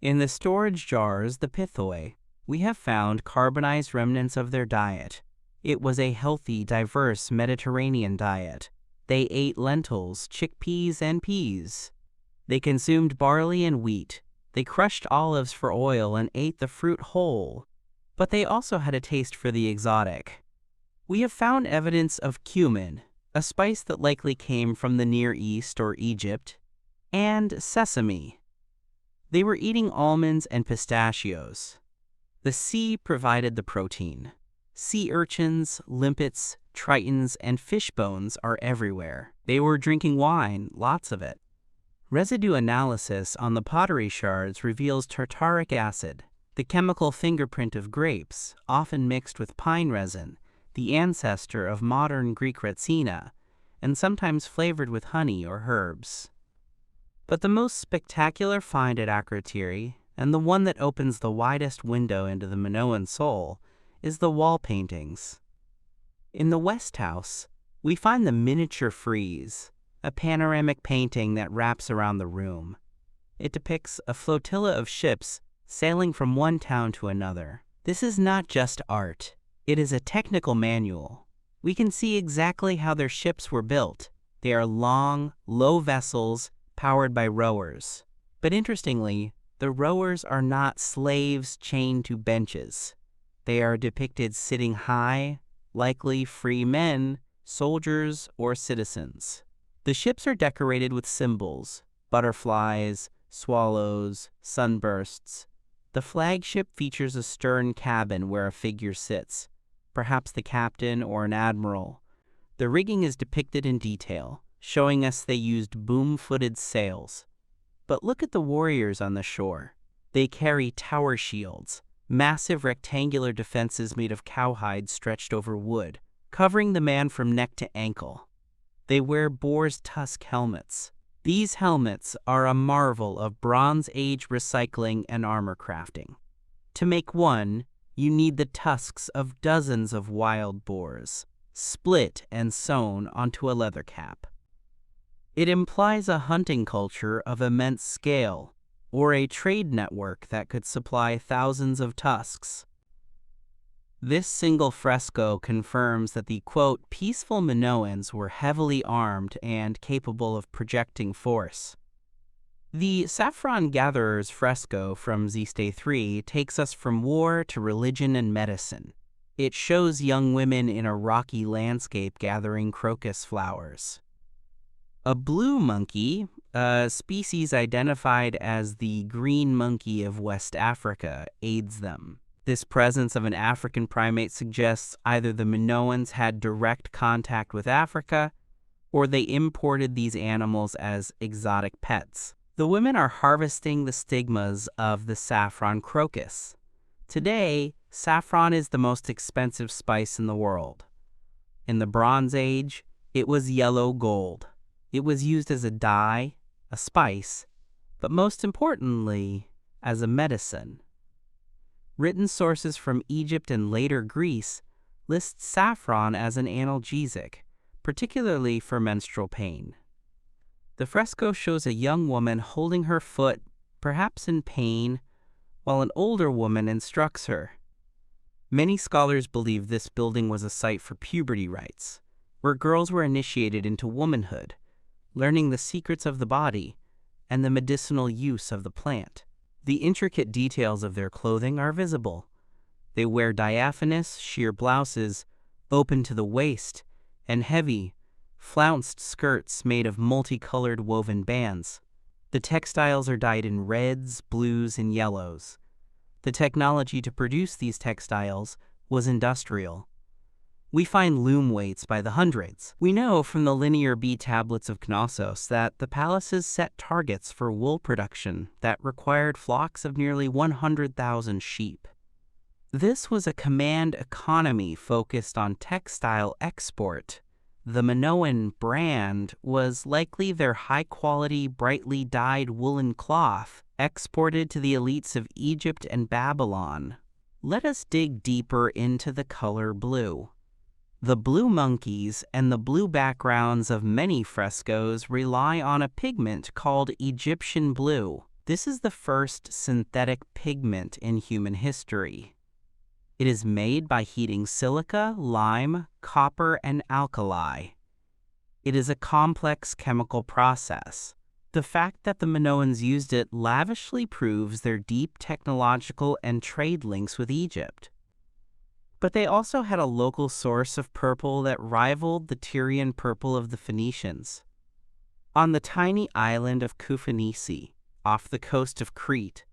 In the storage jars, the pithoi, we have found carbonized remnants of their diet. It was a healthy, diverse Mediterranean diet. They ate lentils, chickpeas, and peas. They consumed barley and wheat. They crushed olives for oil and ate the fruit whole. But they also had a taste for the exotic. We have found evidence of cumin, a spice that likely came from the Near East or Egypt, and sesame. They were eating almonds and pistachios. The sea provided the protein. Sea urchins, limpets, tritons, and fish bones are everywhere. They were drinking wine, lots of it. Residue analysis on the pottery shards reveals tartaric acid, the chemical fingerprint of grapes, often mixed with pine resin, the ancestor of modern Greek retsina, and sometimes flavored with honey or herbs. But the most spectacular find at Akrotiri, and the one that opens the widest window into the Minoan soul, is the wall paintings. In the West House, we find the miniature frieze, a panoramic painting that wraps around the room. It depicts a flotilla of ships sailing from one town to another. This is not just art. It is a technical manual. We can see exactly how their ships were built. They are long, low vessels powered by rowers. But interestingly, the rowers are not slaves chained to benches. They are depicted sitting high, likely free men, soldiers, or citizens. The ships are decorated with symbols, butterflies, swallows, sunbursts. The flagship features a stern cabin where a figure sits, perhaps the captain or an admiral. The rigging is depicted in detail, showing us they used boom-footed sails. But look at the warriors on the shore. They carry tower shields, massive rectangular defenses made of cowhide stretched over wood, covering the man from neck to ankle. They wear boar's tusk helmets. These helmets are a marvel of Bronze Age recycling and armor crafting. To make one, you need the tusks of dozens of wild boars, split and sewn onto a leather cap. It implies a hunting culture of immense scale, or a trade network that could supply thousands of tusks. This single fresco confirms that the, quote, peaceful Minoans were heavily armed and capable of projecting force. The Saffron Gatherer's fresco from Ziste 3 takes us from war to religion and medicine. It shows young women in a rocky landscape gathering crocus flowers. A blue monkey, a species identified as the green monkey of West Africa, aids them. This presence of an African primate suggests either the Minoans had direct contact with Africa, or they imported these animals as exotic pets. The women are harvesting the stigmas of the saffron crocus. Today, saffron is the most expensive spice in the world. In the Bronze Age, it was yellow gold. It was used as a dye, a spice, but most importantly, as a medicine. Written sources from Egypt and later Greece list saffron as an analgesic, particularly for menstrual pain. The fresco shows a young woman holding her foot, perhaps in pain, while an older woman instructs her. Many scholars believe this building was a site for puberty rites, where girls were initiated into womanhood, learning the secrets of the body and the medicinal use of the plant. The intricate details of their clothing are visible. They wear diaphanous, sheer blouses, open to the waist, and heavy, flounced skirts made of multicolored woven bands. The textiles are dyed in reds, blues, and yellows. The technology to produce these textiles was industrial. We find loom weights by the hundreds. We know from the Linear B tablets of Knossos that the palaces set targets for wool production that required flocks of nearly 100,000 sheep. This was a command economy focused on textile export. The Minoan brand was likely their high-quality, brightly dyed woolen cloth exported to the elites of Egypt and Babylon. Let us dig deeper into the color blue. The blue monkeys and the blue backgrounds of many frescoes rely on a pigment called Egyptian blue. This is the first synthetic pigment in human history. It is made by heating silica, lime, copper, and alkali. It is a complex chemical process. The fact that the Minoans used it lavishly proves their deep technological and trade links with Egypt. But they also had a local source of purple that rivaled the Tyrian purple of the Phoenicians. On the tiny island of Kufanisi, off the coast of Crete,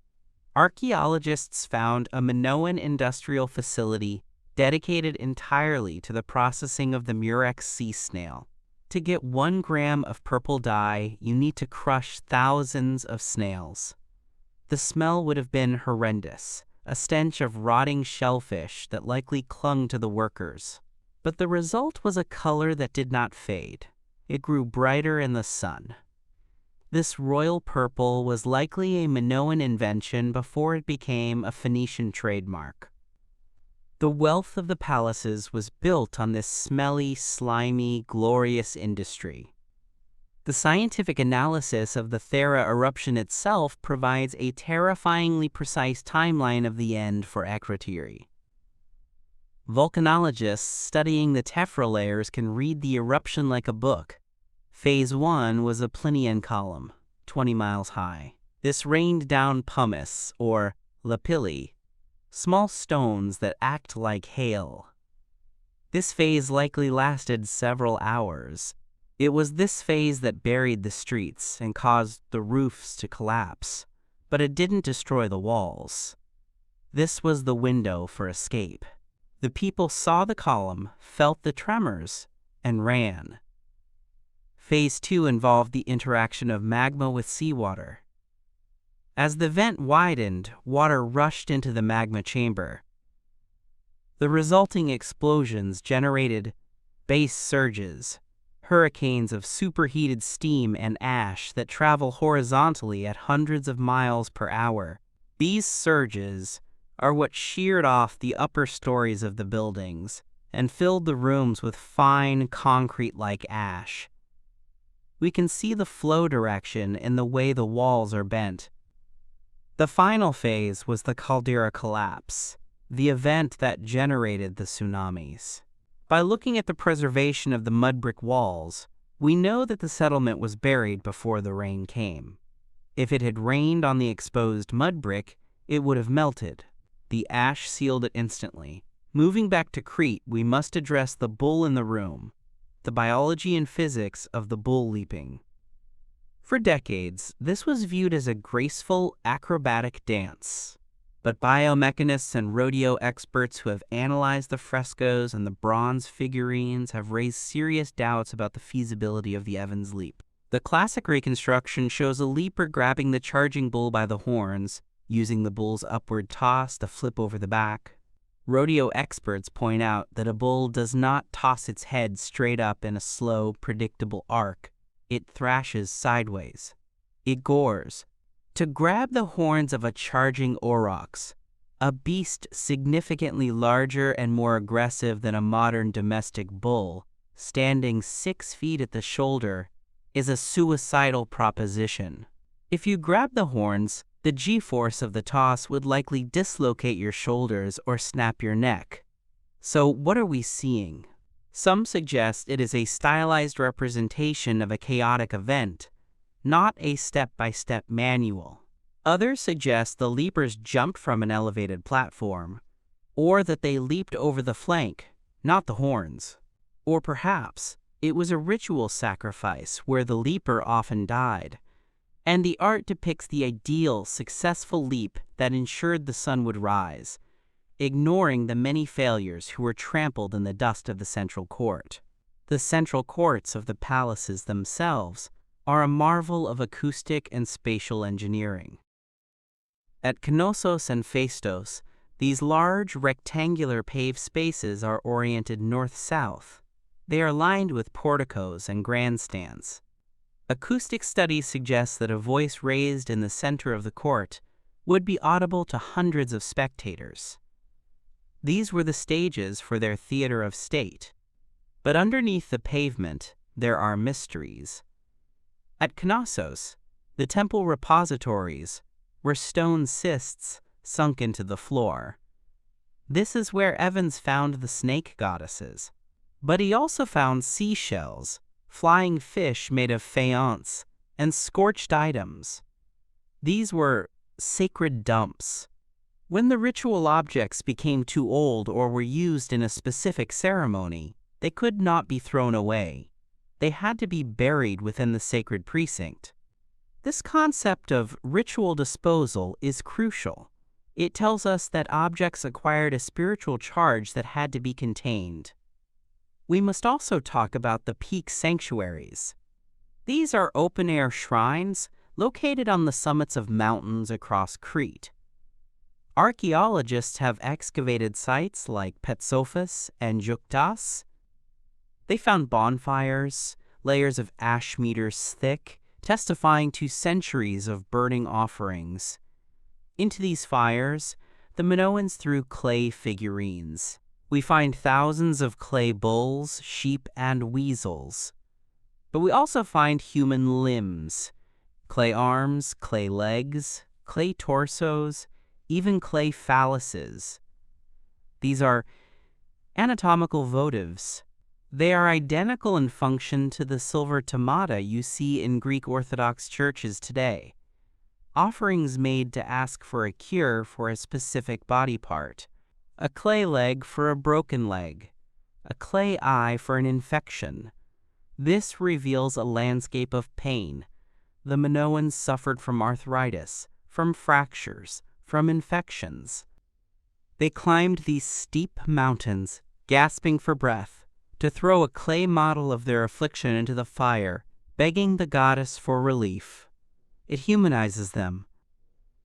archaeologists found a Minoan industrial facility dedicated entirely to the processing of the murex sea snail. To get 1 gram of purple dye, you need to crush thousands of snails. The smell would have been horrendous, a stench of rotting shellfish that likely clung to the workers. But the result was a color that did not fade. It grew brighter in the sun. This royal purple was likely a Minoan invention before it became a Phoenician trademark. The wealth of the palaces was built on this smelly, slimy, glorious industry. The scientific analysis of the Thera eruption itself provides a terrifyingly precise timeline of the end for Akrotiri. Volcanologists studying the tephra layers can read the eruption like a book. Phase 1 was a Plinian column, 20 miles high. This rained down pumice, or lapilli, small stones that act like hail. This phase likely lasted several hours. It was this phase that buried the streets and caused the roofs to collapse, but it didn't destroy the walls. This was the window for escape. The people saw the column, felt the tremors, and ran. Phase 2 involved the interaction of magma with seawater. As the vent widened, water rushed into the magma chamber. The resulting explosions generated base surges, hurricanes of superheated steam and ash that travel horizontally at hundreds of miles per hour. These surges are what sheared off the upper stories of the buildings and filled the rooms with fine, concrete-like ash. We can see the flow direction in the way the walls are bent. The final phase was the caldera collapse, the event that generated the tsunamis. By looking at the preservation of the mud brick walls, we know that the settlement was buried before the rain came. If it had rained on the exposed mud brick, it would have melted. The ash sealed it instantly. Moving back to Crete, we must address the bull in the room, the biology and physics of the bull leaping. For decades, this was viewed as a graceful, acrobatic dance. But biomechanists and rodeo experts who have analyzed the frescoes and the bronze figurines have raised serious doubts about the feasibility of the Evans leap. The classic reconstruction shows a leaper grabbing the charging bull by the horns, using the bull's upward toss to flip over the back. Rodeo experts point out that a bull does not toss its head straight up in a slow, predictable arc. It thrashes sideways. It gores. To grab the horns of a charging aurochs, a beast significantly larger and more aggressive than a modern domestic bull, standing 6 feet at the shoulder, is a suicidal proposition. If you grab the horns, the G-force of the toss would likely dislocate your shoulders or snap your neck. So what are we seeing? Some suggest it is a stylized representation of a chaotic event, not a step-by-step manual. Others suggest the leapers jumped from an elevated platform, or that they leaped over the flank, not the horns. Or perhaps it was a ritual sacrifice where the leaper often died, and the art depicts the ideal, successful leap that ensured the sun would rise, ignoring the many failures who were trampled in the dust of the central court. The central courts of the palaces themselves are a marvel of acoustic and spatial engineering. At Knossos and Phaistos, these large, rectangular paved spaces are oriented north-south. They are lined with porticos and grandstands. Acoustic studies suggest that a voice raised in the center of the court would be audible to hundreds of spectators. These were the stages for their theater of state. But underneath the pavement, there are mysteries. At Knossos, the temple repositories were stone cysts sunk into the floor. This is where Evans found the snake goddesses. But he also found seashells, flying fish made of faience, and scorched items. These were sacred dumps. When the ritual objects became too old or were used in a specific ceremony, they could not be thrown away. They had to be buried within the sacred precinct. This concept of ritual disposal is crucial. It tells us that objects acquired a spiritual charge that had to be contained. We must also talk about the peak sanctuaries. These are open-air shrines located on the summits of mountains across Crete. Archaeologists have excavated sites like Petsophis and Juktas. They found bonfires, layers of ash meters thick, testifying to centuries of burning offerings. Into these fires, the Minoans threw clay figurines. We find thousands of clay bulls, sheep, and weasels. But we also find human limbs, clay arms, clay legs, clay torsos, even clay phalluses. These are anatomical votives. They are identical in function to the silver tomata you see in Greek Orthodox churches today, offerings made to ask for a cure for a specific body part. A clay leg for a broken leg, a clay eye for an infection. This reveals a landscape of pain. The Minoans suffered from arthritis, from fractures, from infections. They climbed these steep mountains, gasping for breath, to throw a clay model of their affliction into the fire, begging the goddess for relief. It humanizes them.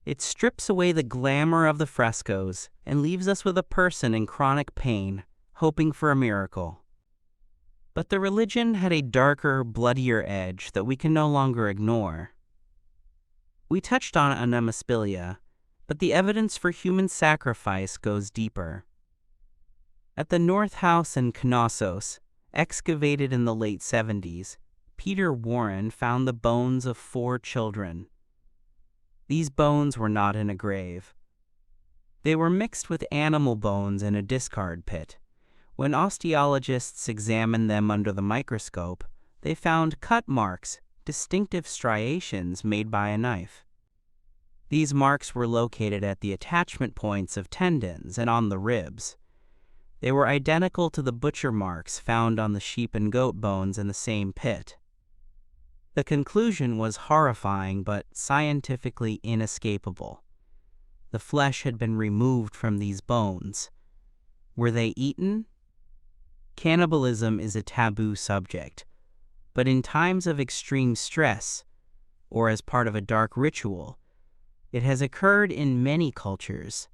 It strips away the glamour of the frescoes and leaves us with a person in chronic pain, hoping for a miracle. But the religion had a darker, bloodier edge that we can no longer ignore. We touched on Animaspilia, but the evidence for human sacrifice goes deeper. At the North House in Knossos, excavated in the late 70s, Peter Warren found the bones of 4 children. These bones were not in a grave. They were mixed with animal bones in a discard pit. When osteologists examined them under the microscope, they found cut marks, distinctive striations made by a knife. These marks were located at the attachment points of tendons and on the ribs. They were identical to the butcher marks found on the sheep and goat bones in the same pit. The conclusion was horrifying but scientifically inescapable. The flesh had been removed from these bones. Were they eaten? Cannibalism is a taboo subject, but in times of extreme stress, or as part of a dark ritual, it has occurred in many cultures.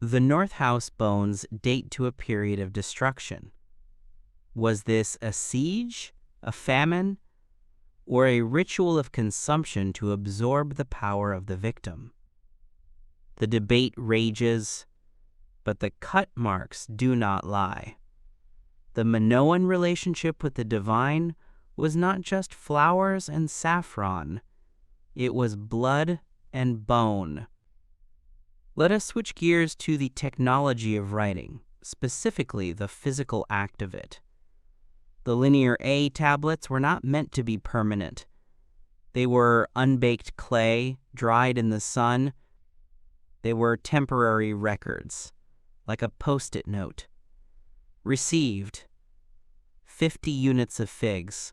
The North House bones date to a period of destruction. Was this a siege, a famine, or a ritual of consumption to absorb the power of the victim? The debate rages, but the cut marks do not lie. The Minoan relationship with the divine was not just flowers and saffron. It was blood and bone. Let us switch gears to the technology of writing, specifically the physical act of it. The Linear A tablets were not meant to be permanent. They were unbaked clay, dried in the sun. They were temporary records, like a post-it note. Received 50 units of figs.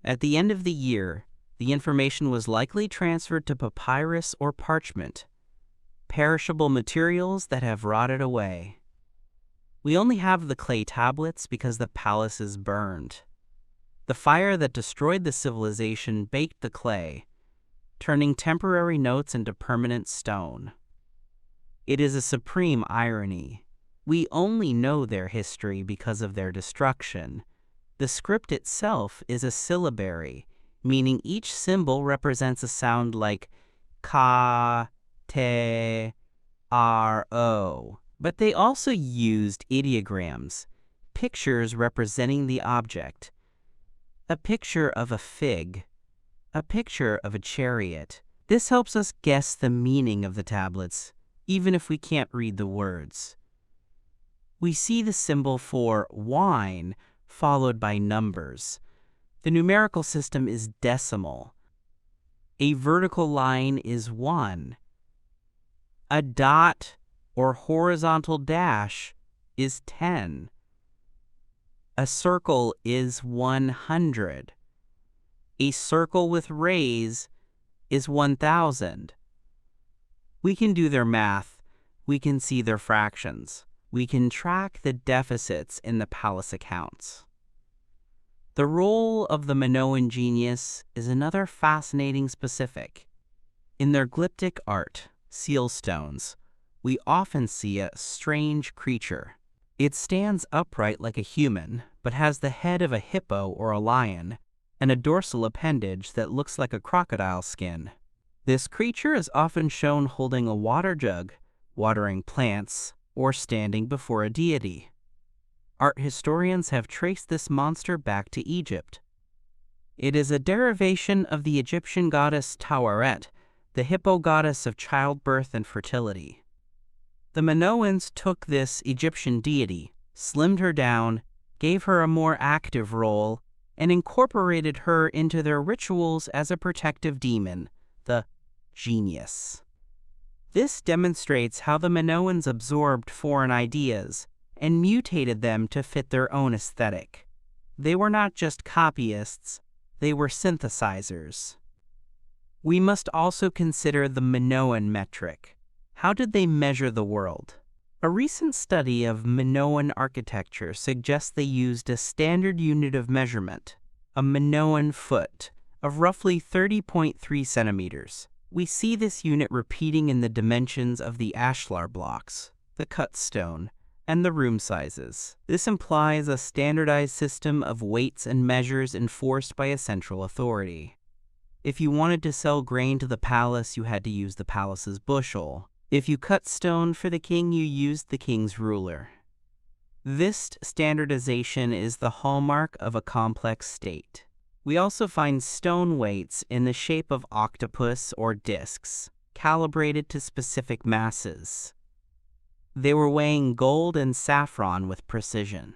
At the end of the year, the information was likely transferred to papyrus or parchment, perishable materials that have rotted away. We only have the clay tablets because the palace is burned. The fire that destroyed the civilization baked the clay, turning temporary notes into permanent stone. It is a supreme irony. We only know their history because of their destruction. The script itself is a syllabary, meaning each symbol represents a sound like ka, te, ro. But they also used ideograms, pictures representing the object. A picture of a fig, a picture of a chariot. This helps us guess the meaning of the tablets, even if we can't read the words. We see the symbol for wine followed by numbers. The numerical system is decimal. A vertical line is 1. A dot or horizontal dash is 10. A circle is 100. A circle with rays is 1,000. We can do their math. We can see their fractions. We can track the deficits in the palace accounts. The role of the Minoan genius is another fascinating specific. In their glyptic art, seal stones, we often see a strange creature. It stands upright like a human, but has the head of a hippo or a lion, and a dorsal appendage that looks like a crocodile skin. This creature is often shown holding a water jug, watering plants, or standing before a deity. Art historians have traced this monster back to Egypt. It is a derivation of the Egyptian goddess Taweret, the hippo goddess of childbirth and fertility. The Minoans took this Egyptian deity, slimmed her down, gave her a more active role, and incorporated her into their rituals as a protective demon, the genius. This demonstrates how the Minoans absorbed foreign ideas and mutated them to fit their own aesthetic. They were not just copyists, they were synthesizers. We must also consider the Minoan metric. How did they measure the world? A recent study of Minoan architecture suggests they used a standard unit of measurement, a Minoan foot, of roughly 30.3 centimeters. We see this unit repeating in the dimensions of the ashlar blocks, the cut stone, and the room sizes. This implies a standardized system of weights and measures enforced by a central authority. If you wanted to sell grain to the palace, you had to use the palace's bushel. If you cut stone for the king, you used the king's ruler. This standardization is the hallmark of a complex state. We also find stone weights in the shape of octopus or discs, calibrated to specific masses. They were weighing gold and saffron with precision.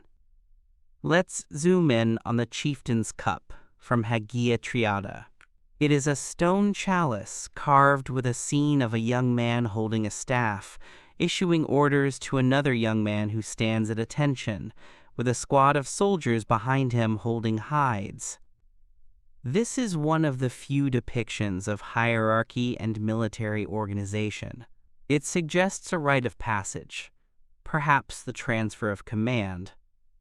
Let's zoom in on the chieftain's cup from Hagia Triada. It is a stone chalice carved with a scene of a young man holding a staff, issuing orders to another young man who stands at attention, with a squad of soldiers behind him holding hides. This is one of the few depictions of hierarchy and military organization. It suggests a rite of passage, perhaps the transfer of command,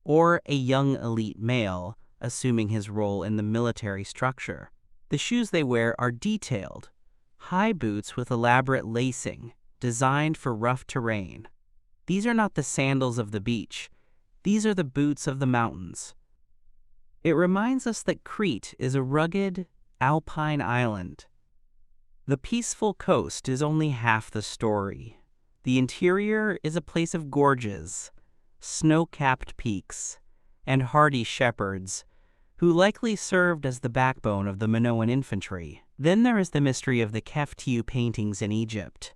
or a young elite male assuming his role in the military structure. The shoes they wear are detailed, high boots with elaborate lacing, designed for rough terrain. These are not the sandals of the beach. These are the boots of the mountains. It reminds us that Crete is a rugged, alpine island. The peaceful coast is only half the story. The interior is a place of gorges, snow-capped peaks, and hardy shepherds, who likely served as the backbone of the Minoan infantry. Then there is the mystery of the Keftiu paintings in Egypt.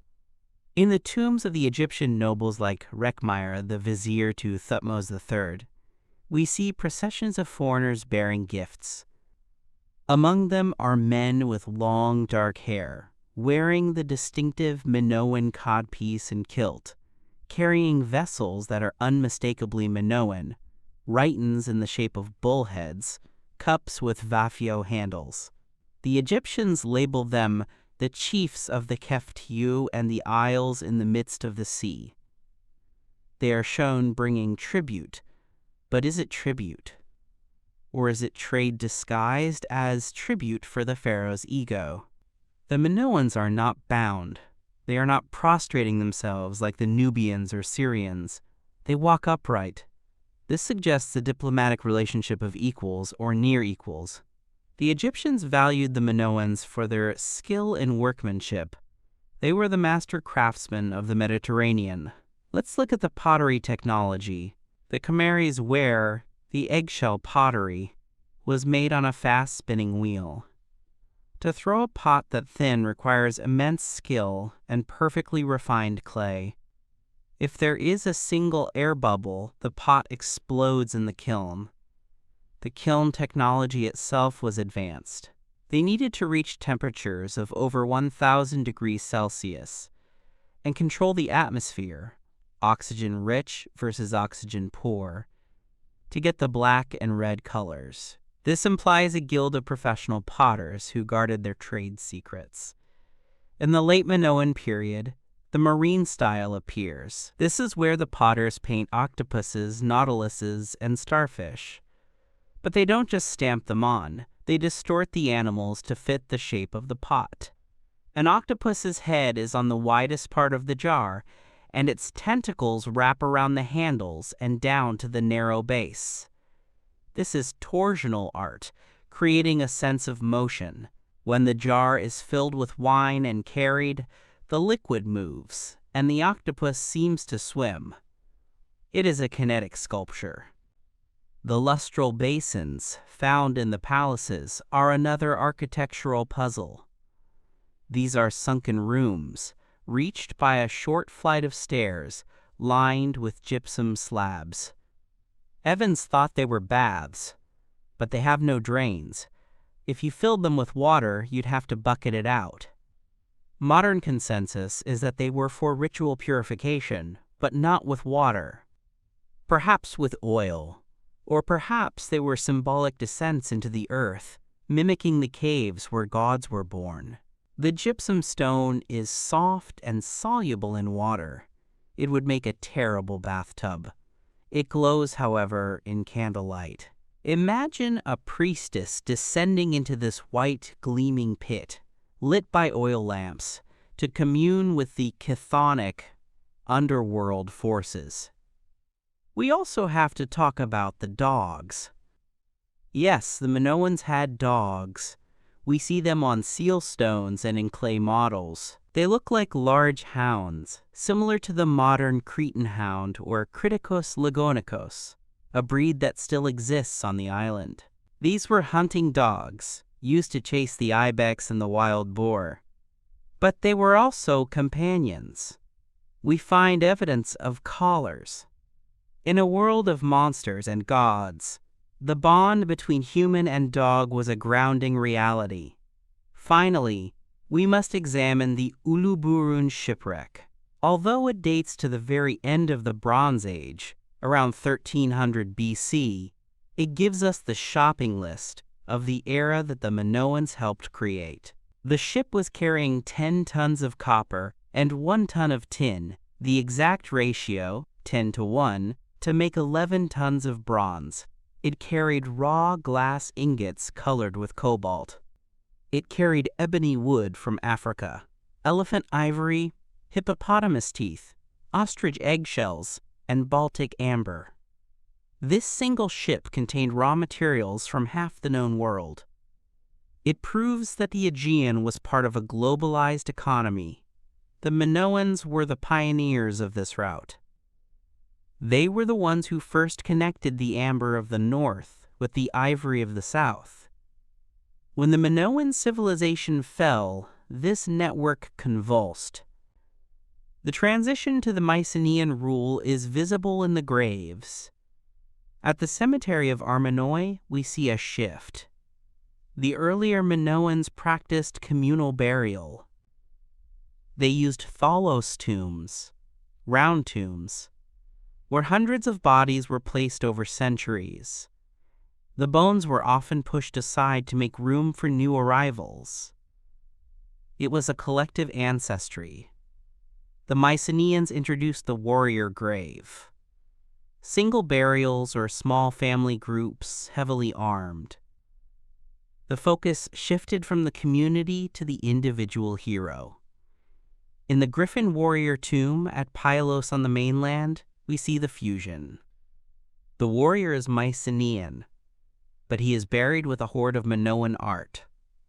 In the tombs of the Egyptian nobles like Rekhmire, the vizier to Thutmose III, we see processions of foreigners bearing gifts. Among them are men with long, dark hair, wearing the distinctive Minoan codpiece and kilt, carrying vessels that are unmistakably Minoan, rhytons in the shape of bullheads, cups with vafio handles. The Egyptians label them the chiefs of the Keftiu and the isles in the midst of the sea. They are shown bringing tribute, but is it tribute? Or is it trade disguised as tribute for the pharaoh's ego? The Minoans are not bound. They are not prostrating themselves like the Nubians or Syrians. They walk upright. This suggests a diplomatic relationship of equals or near equals. The Egyptians valued the Minoans for their skill in workmanship. They were the master craftsmen of the Mediterranean. Let's look at the pottery technology. The Khmer's ware, the eggshell pottery, was made on a fast-spinning wheel. To throw a pot that thin requires immense skill and perfectly refined clay. If there is a single air bubble, the pot explodes in the kiln. The kiln technology itself was advanced. They needed to reach temperatures of over 1,000 degrees Celsius and control the atmosphere, oxygen-rich versus oxygen-poor, to get the black and red colors. This implies a guild of professional potters who guarded their trade secrets. In the late Minoan period, the marine style appears. This is where the potters paint octopuses, nautiluses, and starfish. But they don't just stamp them on. They distort the animals to fit the shape of the pot. An octopus's head is on the widest part of the jar, and its tentacles wrap around the handles and down to the narrow base. This is torsional art, creating a sense of motion. When the jar is filled with wine and carried, the liquid moves, and the octopus seems to swim. It is a kinetic sculpture. The lustral basins found in the palaces are another architectural puzzle. These are sunken rooms, reached by a short flight of stairs lined with gypsum slabs. Evans thought they were baths, but they have no drains. If you filled them with water, you'd have to bucket it out. Modern consensus is that they were for ritual purification, but not with water. Perhaps with oil. Or perhaps they were symbolic descents into the earth, mimicking the caves where gods were born. The gypsum stone is soft and soluble in water. It would make a terrible bathtub. It glows, however, in candlelight. Imagine a priestess descending into this white, gleaming pit, lit by oil lamps, to commune with the chthonic underworld forces. We also have to talk about the dogs. Yes, the Minoans had dogs. We see them on seal stones and in clay models. They look like large hounds, similar to the modern Cretan hound or Criticus lagonicus, a breed that still exists on the island. These were hunting dogs, used to chase the ibex and the wild boar. But they were also companions. We find evidence of collars. In a world of monsters and gods, the bond between human and dog was a grounding reality. Finally, we must examine the Uluburun shipwreck. Although it dates to the very end of the Bronze Age, around 1300 BC, it gives us the shopping list of the era that the Minoans helped create. The ship was carrying 10 tons of copper and 1 ton of tin, the exact ratio, 10 to 1, to make 11 tons of bronze. It carried raw glass ingots colored with cobalt. It carried ebony wood from Africa, elephant ivory, hippopotamus teeth, ostrich eggshells, and Baltic amber. This single ship contained raw materials from half the known world. It proves that the Aegean was part of a globalized economy. The Minoans were the pioneers of this route. They were the ones who first connected the amber of the north with the ivory of the south. When the Minoan civilization fell, this network convulsed. The transition to the Mycenaean rule is visible in the graves. At the cemetery of Armenoi, we see a shift. The earlier Minoans practiced communal burial. They used thalos tombs, round tombs, where hundreds of bodies were placed over centuries. The bones were often pushed aside to make room for new arrivals. It was a collective ancestry. The Mycenaeans introduced the warrior grave. Single burials or small family groups heavily armed. The focus shifted from the community to the individual hero. In the Griffin warrior tomb at Pylos on the mainland, we see the fusion. The warrior is Mycenaean, but he is buried with a hoard of Minoan art,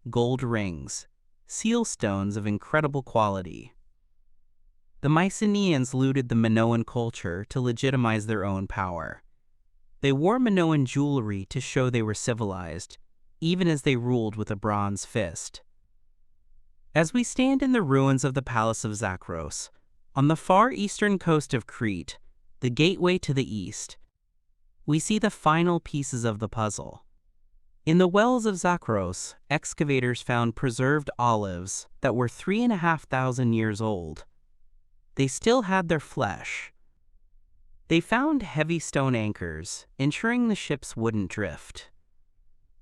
gold rings, seal stones of incredible quality. The Mycenaeans looted the Minoan culture to legitimize their own power. They wore Minoan jewelry to show they were civilized, even as they ruled with a bronze fist. As we stand in the ruins of the Palace of Zakros, on the far eastern coast of Crete, the gateway to the east, we see the final pieces of the puzzle. In the wells of Zakros, excavators found preserved olives that were 3,500 years old. They still had their flesh. They found heavy stone anchors, ensuring the ships wouldn't drift.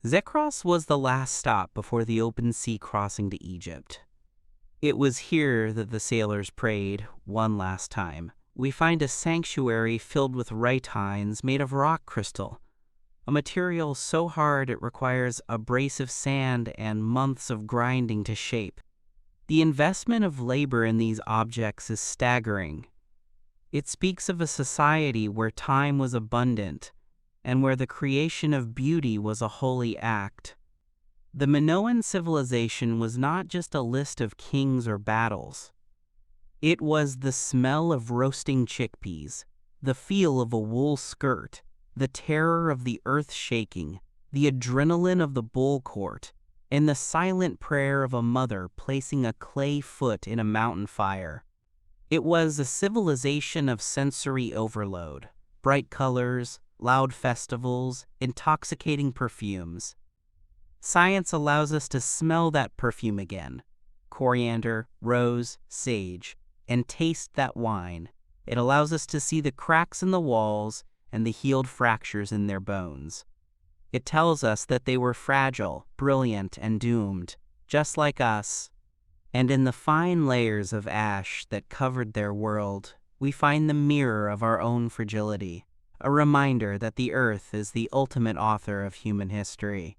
Zakros was the last stop before the open sea crossing to Egypt. It was here that the sailors prayed one last time. We find a sanctuary filled with rhytines made of rock crystal, a material so hard it requires abrasive sand and months of grinding to shape. The investment of labor in these objects is staggering. It speaks of a society where time was abundant and where the creation of beauty was a holy act. The Minoan civilization was not just a list of kings or battles. It was the smell of roasting chickpeas, the feel of a wool skirt, the terror of the earth shaking, the adrenaline of the bull court, and the silent prayer of a mother placing a clay foot in a mountain fire. It was a civilization of sensory overload, bright colors, loud festivals, intoxicating perfumes. Science allows us to smell that perfume again, coriander, rose, sage, and taste that wine. It allows us to see the cracks in the walls and the healed fractures in their bones. It tells us that they were fragile, brilliant, and doomed, just like us. And in the fine layers of ash that covered their world, we find the mirror of our own fragility, a reminder that the earth is the ultimate author of human history.